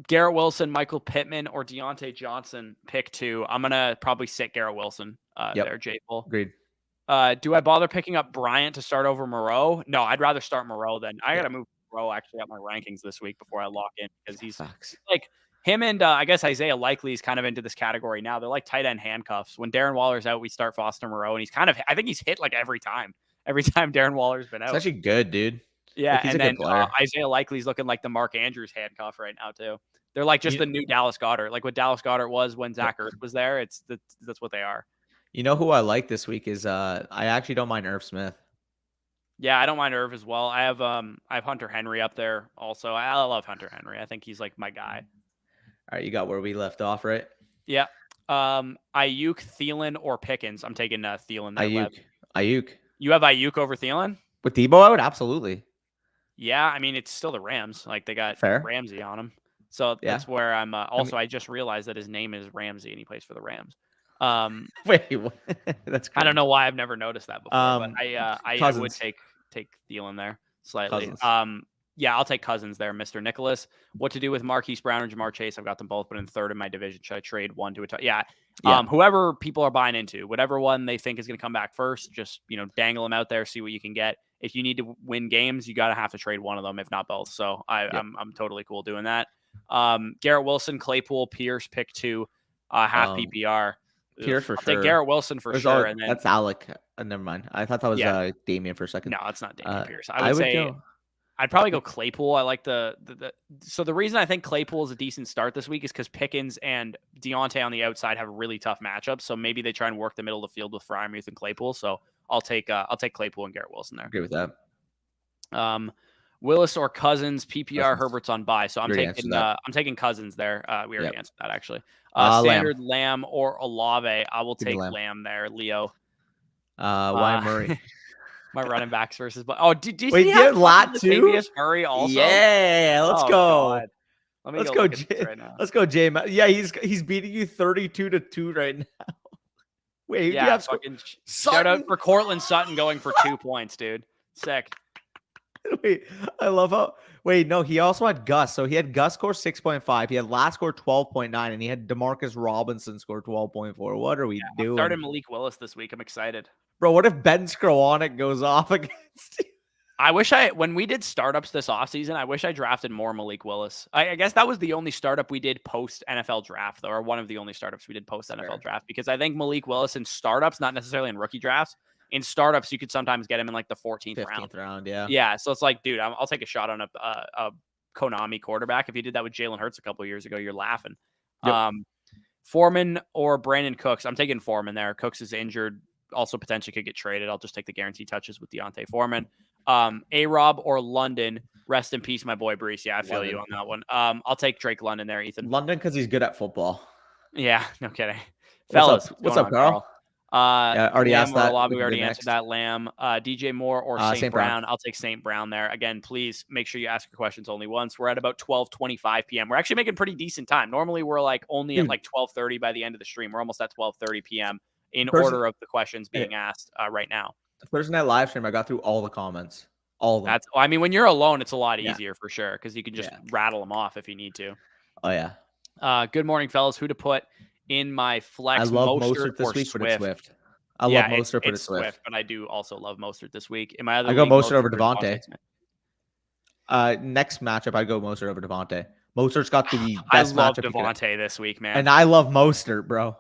Garrett Wilson, Michael Pittman, or Deontay Johnson, pick two. I'm gonna probably sit Garrett Wilson there, J. Full. Agreed. Do I bother picking up Bryant to start over Moreau? No, I'd rather start Moreau than I gotta move Moreau actually up my rankings this week before I lock in because he's like him and I guess Isaiah Likely is kind of into this category now. They're like tight end handcuffs. When Darren Waller's out, we start Foster Moreau, and he's kind of I think he's hit like every time Darren Waller's been out. It's actually good, dude. Yeah, and then Isaiah Likely's looking like the Mark Andrews handcuff right now too. They're like just the new Dallas Goedert, like what Dallas Goedert was when Zach Ertz was there. That's what they are. You know who I like this week is I actually don't mind Irv Smith. Yeah, I don't mind Irv as well. I have Hunter Henry up there also. I love Hunter Henry. I think he's like my guy. All right, you got where we left off, right? Yeah. Ayuk, Thielen, or Pickens. I'm taking Thielen there. Ayuk. You have Ayuk over Thielen? With Debo out? Absolutely. Yeah, I mean, it's still the Rams. Like, they got Ramsey on him. So that's where I'm also, I just realized that his name is Ramsey and he plays for the Rams. Wait, what? That's crazy. I don't know why I've never noticed that before, but I would take Thielen there slightly. Cousins. Yeah, I'll take Cousins there, Mr. Nicholas. What to do with Marquise Brown and Jamar Chase? I've got them both, but in third in my division. Should I trade one to a yeah. Whoever people are buying into, whatever one they think is going to come back first, just dangle them out there, see what you can get. If you need to win games, you got to have to trade one of them, if not both. So I'm totally cool doing that. Garrett Wilson, Claypool, Pierce, pick two, half PPR. Pierce for sure. Take Garrett Wilson for sure. And then that's Alec. Never mind. I thought that was Damian for a second. No, it's not Damian Pierce. I would say. I'd probably go Claypool. I like so the reason I think Claypool is a decent start this week is because Pickens and Deontay on the outside have really tough matchups. So maybe they try and work the middle of the field with Freiermuth and Claypool. So I'll take Claypool and Garrett Wilson there. Agree with that. Willis or Cousins, PPR Cousins. Herbert's on bye. So I'm taking Cousins there. We already answered that actually. Standard Lamb or Olave. I will take Lamb there, Leo. Why Murray? My running backs versus, did you see Latavius Murray also? Yeah, let's go. God. Let's go, right now. Let's go, Jay. Yeah, he's beating you 32-2 right now. Wait, yeah, you have shout out for Cortland Sutton going for 2 points, dude. Sick. Wait, I love how. Wait, no, he also had Gus. So he had Gus score 6.5. He had Last score 12.9, and he had Demarcus Robinson score 12.4. What are we doing? I started Malik Willis this week. I'm excited. Bro, what if Ben Skowronek goes off against you? I wish when we did startups this offseason, I wish I drafted more Malik Willis. I guess that was the only startup we did post NFL draft, though, or one of the only startups we did post NFL draft, because I think Malik Willis in startups, not necessarily in rookie drafts, in startups, you could sometimes get him in like the 15th round. Yeah. Yeah. So it's like, dude, I'll take a shot on a Konami quarterback. If you did that with Jalen Hurts a couple of years ago, you're laughing. Yep. Foreman or Brandon Cooks. I'm taking Foreman there. Cooks is injured. Also potentially could get traded. I'll just take the guaranteed touches with Deontay Foreman. A-Rob or London. Rest in peace, my boy Brees. Yeah, I feel you on that one. I'll take Drake London there, Ethan. London because he's good at football. Yeah, no kidding. Fellas, what's up, Carl? Yeah, already Lamb asked that. We already answered that. Lamb, DJ Moore or St. Brown. I'll take St. Brown there. Again, please make sure you ask your questions only once. We're at about 12:25 p.m. We're actually making pretty decent time. Normally, we're like only at like 12:30 by the end of the stream. We're almost at 12:30 p.m. in order of the questions being asked right now. Thursday night live stream, I got through all the comments. All of them. I mean, when you're alone, it's a lot easier for sure because you can just rattle them off if you need to. Oh, yeah. Good morning, fellas. Who to put in my flex? I love Mostert this week, but it's Swift. I love Mostert, but it's Swift. But I do also love Mostert this week. In my other I go Mostert over Devontae. Next matchup, I go Mostert over Devontae. Mostert's got the best matchup. I love Devontae this week, man. And I love Mostert, bro.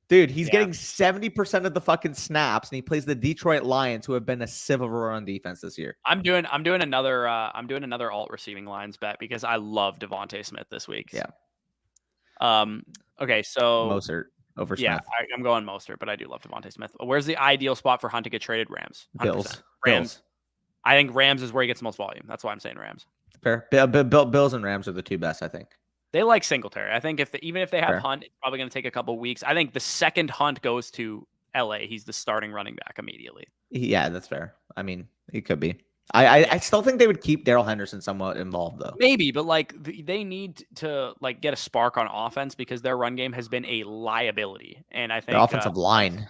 Dude, he's getting 70% of the fucking snaps, and he plays the Detroit Lions, who have been a civil run defense this year. I'm doing another alt receiving lines bet because I love Devontae Smith this week. Yeah. Okay, so Mostert over Smith. Yeah, I'm going Mostert, but I do love Devontae Smith. Where's the ideal spot for Hunt to get traded? Rams. 100%. Rams. I think Rams is where he gets the most volume. That's why I'm saying Rams. Fair. Bills and Rams are the two best, I think. They like Singletary. I think even if they have Hunt, it's probably going to take a couple weeks. I think the second Hunt goes to LA, he's the starting running back immediately. Yeah, that's fair. I mean, he could be. I still think they would keep Darrell Henderson somewhat involved, though. Maybe, but like they need to like get a spark on offense because their run game has been a liability, and I think their offensive line.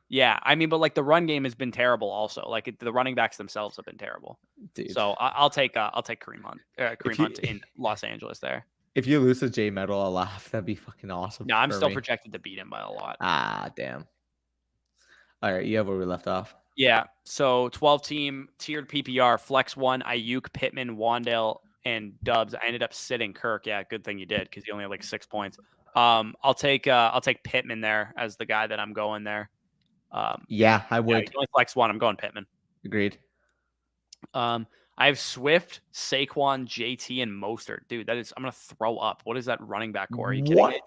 Yeah, I mean, but like the run game has been terrible. Also, like the running backs themselves have been terrible. Dude. So I'll take Kareem Hunt. Hunt in Los Angeles there. If you lose to Jay Metal, I'll laugh. That'd be fucking awesome. No, I'm still projected to beat him by a lot. Ah, damn. All right, you have where we left off. Yeah. So 12-team tiered PPR, flex 1, Ayuk, Pittman, Wandale, and Dubs. I ended up sitting Kirk. Yeah, good thing you did because he only had like 6 points. I'll take Pittman there as the guy that I'm going there. Yeah, I would. Yeah, only flex 1. I'm going Pittman. Agreed. I have Swift, Saquon, JT, and Mostert. Dude, I'm gonna throw up. What is that running back core? Are you kidding me?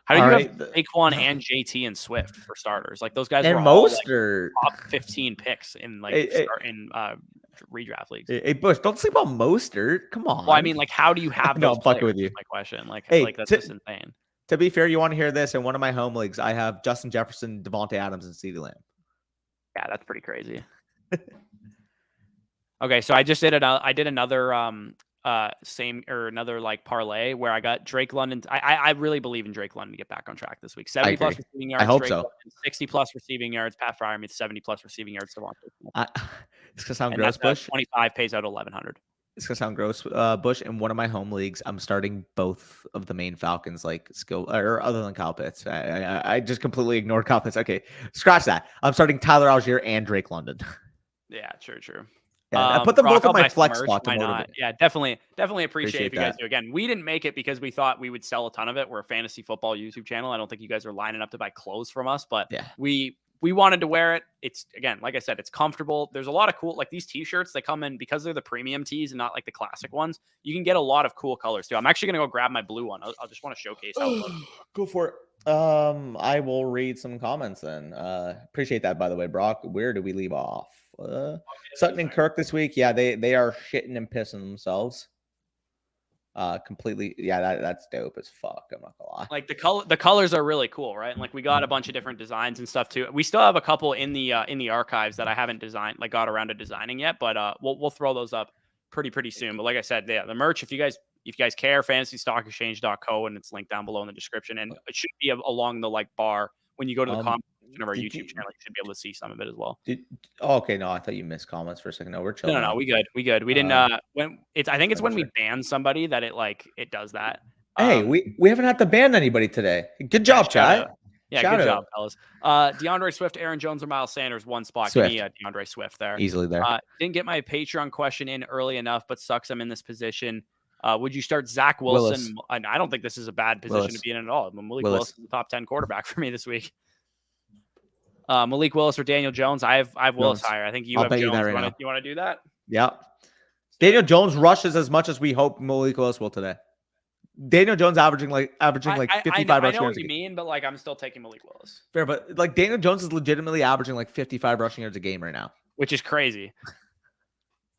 How do you have Saquon and JT and Swift for starters? Like those guys and were Mostert all like top 15 picks in like redraft leagues. Hey, Bush, don't sleep on Mostert. Come on. Well, I mean, like, how do you have those? I'm fucking with you. My question, like that's just insane. To be fair, you want to hear this? In one of my home leagues, I have Justin Jefferson, Devontae Adams, and CeeDee Lamb. Yeah, that's pretty crazy. Okay, so I just did another another like parlay where I got Drake London. I really believe in Drake London to get back on track this week. 70 plus receiving yards. I hope Drake so. London, 60 plus receiving yards. Pat Freiermuth 70 plus receiving yards. It's gonna sound gross, Bush. 25 pays out 1,100. It's gonna sound gross, Bush. In one of my home leagues, I'm starting both of the main Falcons, like skill or other than Kyle Pitts. I just completely ignored Kyle Pitts. Okay, scratch that. I'm starting Tyler Algier and Drake London. Yeah, true. Yeah, I put them both in my flex spot. Yeah, definitely appreciate if you guys do. Again, we didn't make it because we thought we would sell a ton of it. We're a fantasy football YouTube channel. I don't think you guys are lining up to buy clothes from us, but we we wanted to wear it. It's, again, like I said, it's comfortable. There's a lot of cool, like these t-shirts, they come in because they're the premium tees and not like the classic ones. You can get a lot of cool colors too. I'm actually going to go grab my blue one. I'll just want to showcase how it looks. Go for it. I will read some comments then. Appreciate that, by the way, Brock. Where do we leave off? Sutton and Kirk this week. Yeah, they are shitting and pissing themselves. Completely. Yeah, that's dope as fuck. I'm not gonna lie. Like the colors are really cool, right? And like we got a bunch of different designs and stuff too. We still have a couple in the archives that I haven't got around to designing yet, but we'll throw those up pretty soon. But like I said, yeah, the merch, if you guys care, fantasystockexchange.co, and it's linked down below in the description, and it should be along the like bar when you go to the comment section of our YouTube channel. You should be able to see some of it as well. Okay, no, I thought you missed comments for a second. No, we're chilling. No, we good. We didn't. I think it's when we ban somebody that it does that. Hey, we haven't had to ban anybody today. Good job, chat. Yeah, good job, fellas. DeAndre Swift, Aaron Jones, or Miles Sanders, one spot. Give me DeAndre Swift there. Easily there. Didn't get my Patreon question in early enough, but sucks I'm in this position. Would you start Zach Wilson? I don't think this is a bad position to be in at all. Malik Willis is the top 10 quarterback for me this week. Malik Willis or Daniel Jones? I have Willis higher. I think you have Jones. You want to do that? Yeah. Daniel Jones rushes as much as we hope Malik Willis will today. Daniel Jones averaging like 55 rushing yards. I know what you mean, but like I'm still taking Malik Willis. Fair, but like Daniel Jones is legitimately averaging like 55 rushing yards a game right now, which is crazy.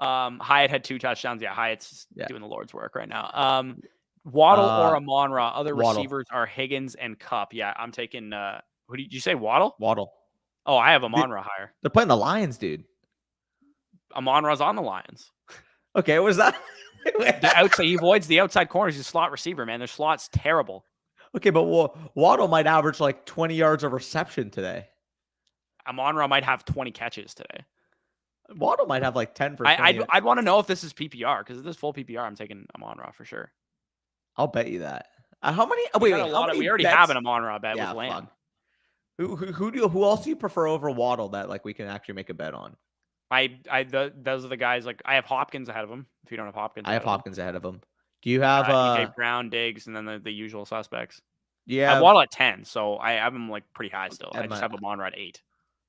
Hyatt had 2 touchdowns. Yeah, Hyatt's doing the Lord's work right now. Waddle or Amon-Ra. Other receivers are Higgins and Kupp. Yeah, I'm taking. Who did you say? Waddle. Oh, I have Amon-Ra higher. They're playing the Lions, dude. Amon-Ra's on the Lions. Okay, what was that? He avoids the outside corners. He's a slot receiver, man. Their slot's terrible. Okay, but Waddle might average like 20 yards of reception today. Amon-Ra might have 20 catches today. Waddle might have like 10 for 20. I'd want to know if this is PPR, because if this is full PPR, I'm taking Amon-Ra for sure. I'll bet you that. How many? We already have an Amon-Ra bet with Lamb. Who else do you prefer over Waddle that like we can actually make a bet on? Those are the guys. Like I have Hopkins ahead of him. If you don't have Hopkins, I have Hopkins ahead of him. Do you have AJ Brown, Diggs, and then the usual suspects? Yeah, I have Waddle at 10, so I have him like pretty high still. I just have Amon-Ra at 8.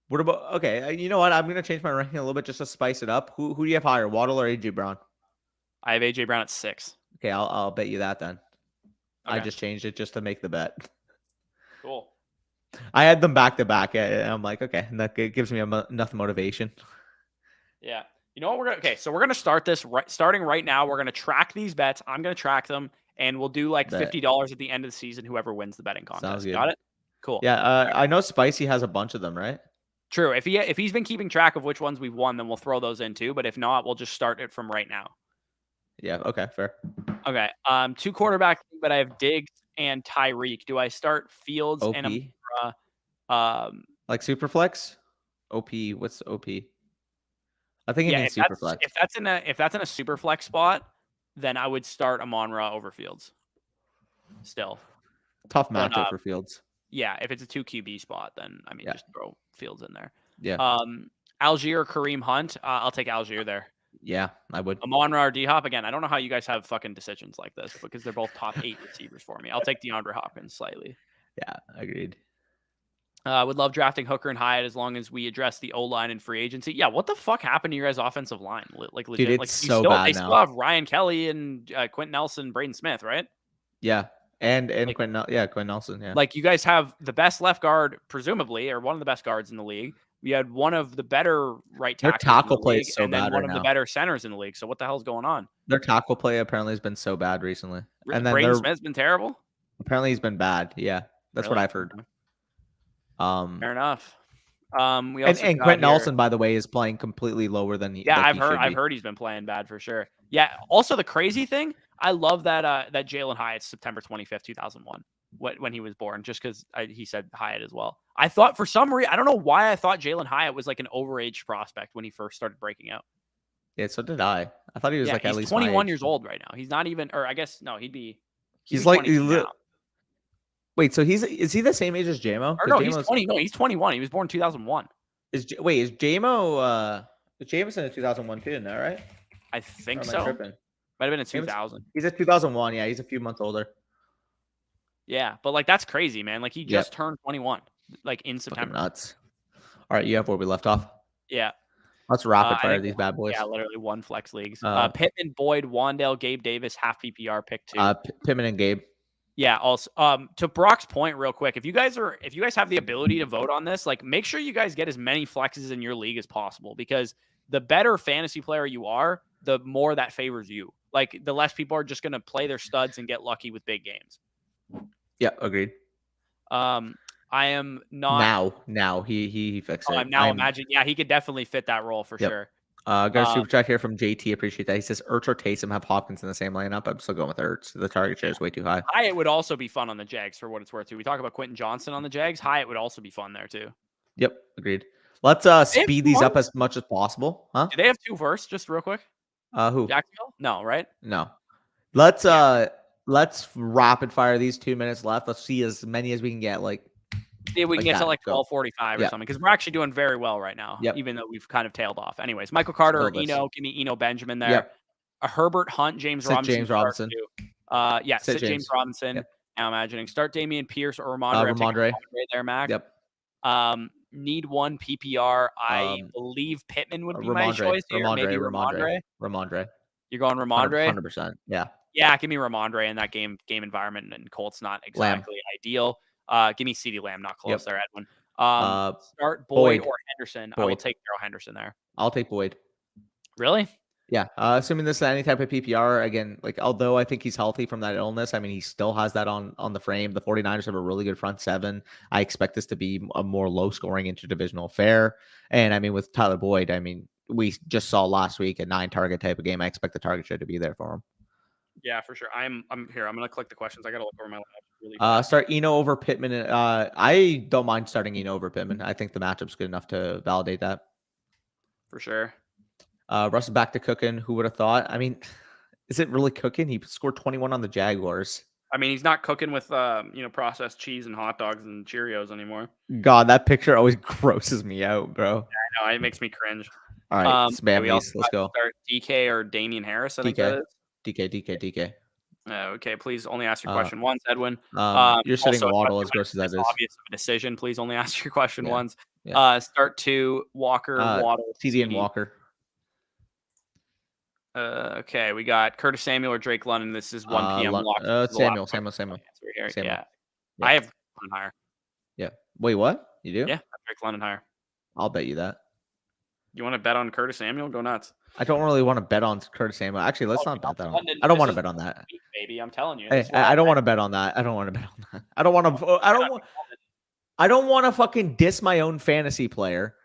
What about? Okay, you know what? I'm gonna change my ranking a little bit just to spice it up. Who do you have higher, Waddle or AJ Brown? I have AJ Brown at 6. Okay, I'll bet you that then. Okay. I just changed it just to make the bet. Cool. I had them back to back, and I'm like, okay, that gives me enough motivation. Yeah. You know what? We're gonna start this starting right now. We're gonna track these bets. I'm gonna track them, and we'll do like $50 at the end of the season. Whoever wins the betting contest. Sounds good. Got it? Cool. Yeah. I know Spicy has a bunch of them, right? True. If he's been keeping track of which ones we've won, then we'll throw those in too. But if not, we'll just start it from right now. Yeah. Okay. Fair. Okay. 2 quarterbacks, but I have Diggs and Tyreek. Do I start Fields OP? and Amon-Ra? Like Superflex? OP. What's OP? I think it means Superflex. If that's in a Superflex spot, then I would start Amon-Ra over Fields. Still. Tough matchup for Fields. Yeah, if it's a 2 QB spot, then just throw Fields in there. Yeah. Algier or Kareem Hunt. I'll take Algier there. Yeah, I would. Amon-Ra or D-Hop. Again, I don't know how you guys have fucking decisions like this because they're both top 8 receivers for me. I'll take DeAndre Hopkins slightly. Yeah, agreed. I would love drafting Hooker and Hyatt as long as we address the O-line and free agency. Yeah, what the fuck happened to your guys' offensive line? Like legit, dude, like so bad now. They still have Ryan Kelly and Quentin Nelson, Braden Smith, right? Yeah, and Quentin Nelson. Yeah, like you guys have the best left guard, presumably, or one of the best guards in the league. We had one of the better right tackles. Their tackle play is so bad right now. One of the better centers in the league. So what the hell's going on? Their tackle play apparently has been so bad recently. And then Braden Smith's been terrible. Apparently he's been bad. Yeah, that's what I've heard. Fair enough. We also and Quentin Nelson, by the way, is playing completely lower than he. Yeah, I've heard he's been playing bad for sure. Yeah. Also, the crazy thing, I love that that Jalen Hyatt's September 25th, 2001, when he was born, just because he said Hyatt as well. I thought for some reason, I don't know why I thought Jalen Hyatt was like an overage prospect when he first started breaking out. Yeah, so did I. I thought he was like at least 21 years old right now. He's not even, or I guess no, he's like. Wait, so is he the same age as JMO? Or no, he's 20. No, he's 21. He was born in 2001. Is JMO? Jameson in 2001 too, isn't that right? I think so. Might have been in 2000. He's at 2001. Yeah, he's a few months older. Yeah, but like that's crazy, man. Like he just turned 21, like in September. Fucking nuts. All right, you have where we left off. Yeah. Let's rapid fire these bad boys. Yeah, literally one flex leagues. Pittman, Boyd, Wandale, Gabe Davis, half PPR pick 2. Pittman and Gabe. Yeah. Also, to Brock's point, real quick, if you guys have the ability to vote on this, like, make sure you guys get as many flexes in your league as possible, because the better fantasy player you are, the more that favors you. Like, the less people are just going to play their studs and get lucky with big games. Yeah, agreed. I am not now he fixed it. I'm now imagining, yeah, he could definitely fit that role for sure. Got a super chat here from JT. Appreciate that. He says Ertz or Taysom have Hopkins in the same lineup. I'm still going with Ertz. The target share is way too high. Hyatt would also be fun on the Jags, for what it's worth too. We talk about Quentin Johnson on the Jags. Hyatt would also be fun there too. Yep, agreed. Let's speed these up as much as possible. Huh? Do they have 2 firsts, just real quick? Who? Jacksonville? No, right? No. Let's rapid fire these 2 minutes left. Let's see as many as we can get. Like, yeah, we can get to like 12:45 or something, because we're actually doing very well right now, even though we've kind of tailed off. Anyways, Michael Carter or Eno, give me Eno Benjamin there. Yep. A Herbert, Hunt, James Robinson. Sit James Robinson. Yep. Now imagining start Damian Pierce or Ramondre there, Mac. Yep. Need 1 PPR. I believe Pittman would be my choice here. Maybe Ramondre. You're going Ramondre? 100%. Yeah. Yeah, give me Ramondre in that game environment, and Colts not exactly ideal. Give me CeeDee Lamb, not close there, Edwin. Start Boyd or Henderson. I will take Darrell Henderson there. I'll take Boyd. Really? Yeah. Assuming this is any type of PPR, again, like, although I think he's healthy from that illness, I mean, he still has that on the frame. The 49ers have a really good front 7. I expect this to be a more low-scoring interdivisional affair. And, I mean, with Tyler Boyd, I mean, we just saw last week a 9-target type of game. I expect the target share to be there for him. Yeah, for sure. I'm here. I'm gonna click the questions. I gotta look over my really start Eno over Pittman. I don't mind starting Eno over Pittman. I think the matchup's good enough to validate that. For sure. Russ is back to cooking. Who would have thought? I mean, is it really cooking? He scored 21 on the Jaguars. I mean, he's not cooking with processed cheese and hot dogs and Cheerios anymore. God, that picture always grosses me out, bro. Yeah, I know, it makes me cringe. All right, spam these. Let's go. Start DK or Damian Harris. I think that is. DK. Okay, please only ask your question once, Edwin. You're sitting Waddle as gross as that is. Obvious decision. Please only ask your question once. Yeah. Start 2, Walker, Waddle, TD and Walker. Okay, we got Curtis Samuel or Drake London. This is 1 p.m. Samuel. Yeah. I have London higher. Yeah. Wait, what? You do? Yeah, Drake London higher. I'll bet you that. You want to bet on Curtis Samuel? Go nuts. I don't really want to bet on Curtis Samuel. Actually, let's not bet that on. I don't want to bet on that. Baby, I'm telling you. Hey, I don't want to bet on that. I don't want to bet on that. I don't want to fucking diss my own fantasy player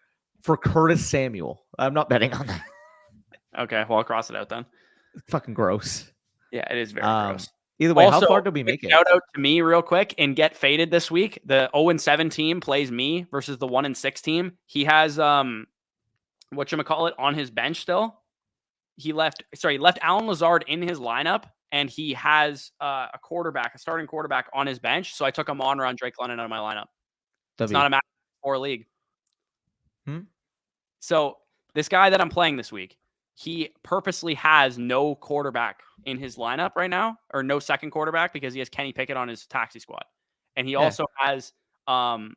for Curtis Samuel. I'm not betting on that. Okay, well, I'll cross it out then. It's fucking gross. Yeah, it is very gross. Either way, how far do we make it? Shout out to me real quick and get faded this week. The 0-7 team plays me versus the 1-6 team. He has whatchamacallit on his bench still. He left Alan Lazard in his lineup, and he has a starting quarterback on his bench. So I took Amon-Ra Drake London out of my lineup. It's not a match for a league. So this guy that I'm playing this week, he purposely has no quarterback in his lineup right now, or no second quarterback, because he has Kenny Pickett on his taxi squad. And he also has Alan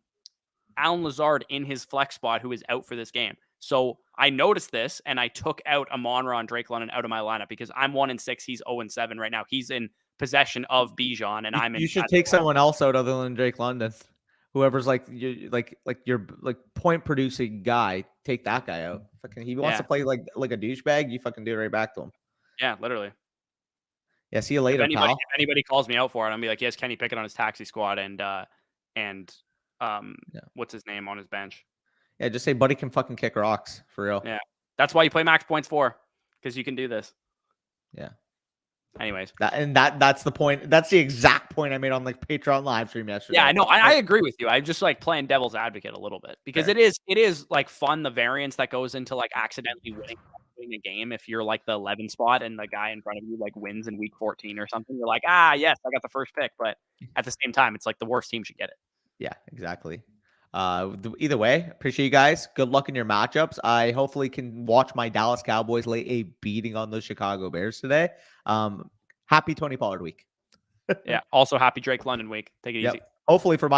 Lazard in his flex spot, who is out for this game. So I noticed this, and I took out Amon-Ra and Drake London out of my lineup, because I'm 1-6. He's 0-7 right now. He's in possession of Bijan, and I'm in. You should take someone else out other than Drake London. Whoever's like your point producing guy, take that guy out. Fucking, he wants to play like a douchebag. You fucking do it right back to him. Yeah, literally. Yeah, see you later, pal. If anybody calls me out for it, I'll be like, he has Kenny Pickett on his taxi squad, and what's his name on his bench. Yeah, just say buddy can fucking kick rocks for real. Yeah, that's why you play max points for, because you can do this. Yeah. Anyways, that's the point. That's the exact point I made on like Patreon live stream yesterday. Yeah, I know. I agree with you. I just like playing devil's advocate a little bit, because it is like fun, the variance that goes into like accidentally winning a game. If you're like the 11 spot and the guy in front of you like wins in week 14 or something, you're like, yes, I got the first pick. But at the same time, it's like the worst team should get it. Yeah, exactly. Either way, appreciate you guys. Good luck in your matchups. I hopefully can watch my Dallas Cowboys lay a beating on those Chicago Bears today. Happy Tony Pollard week. Yeah. Also happy Drake London week. Take it easy. Hopefully for my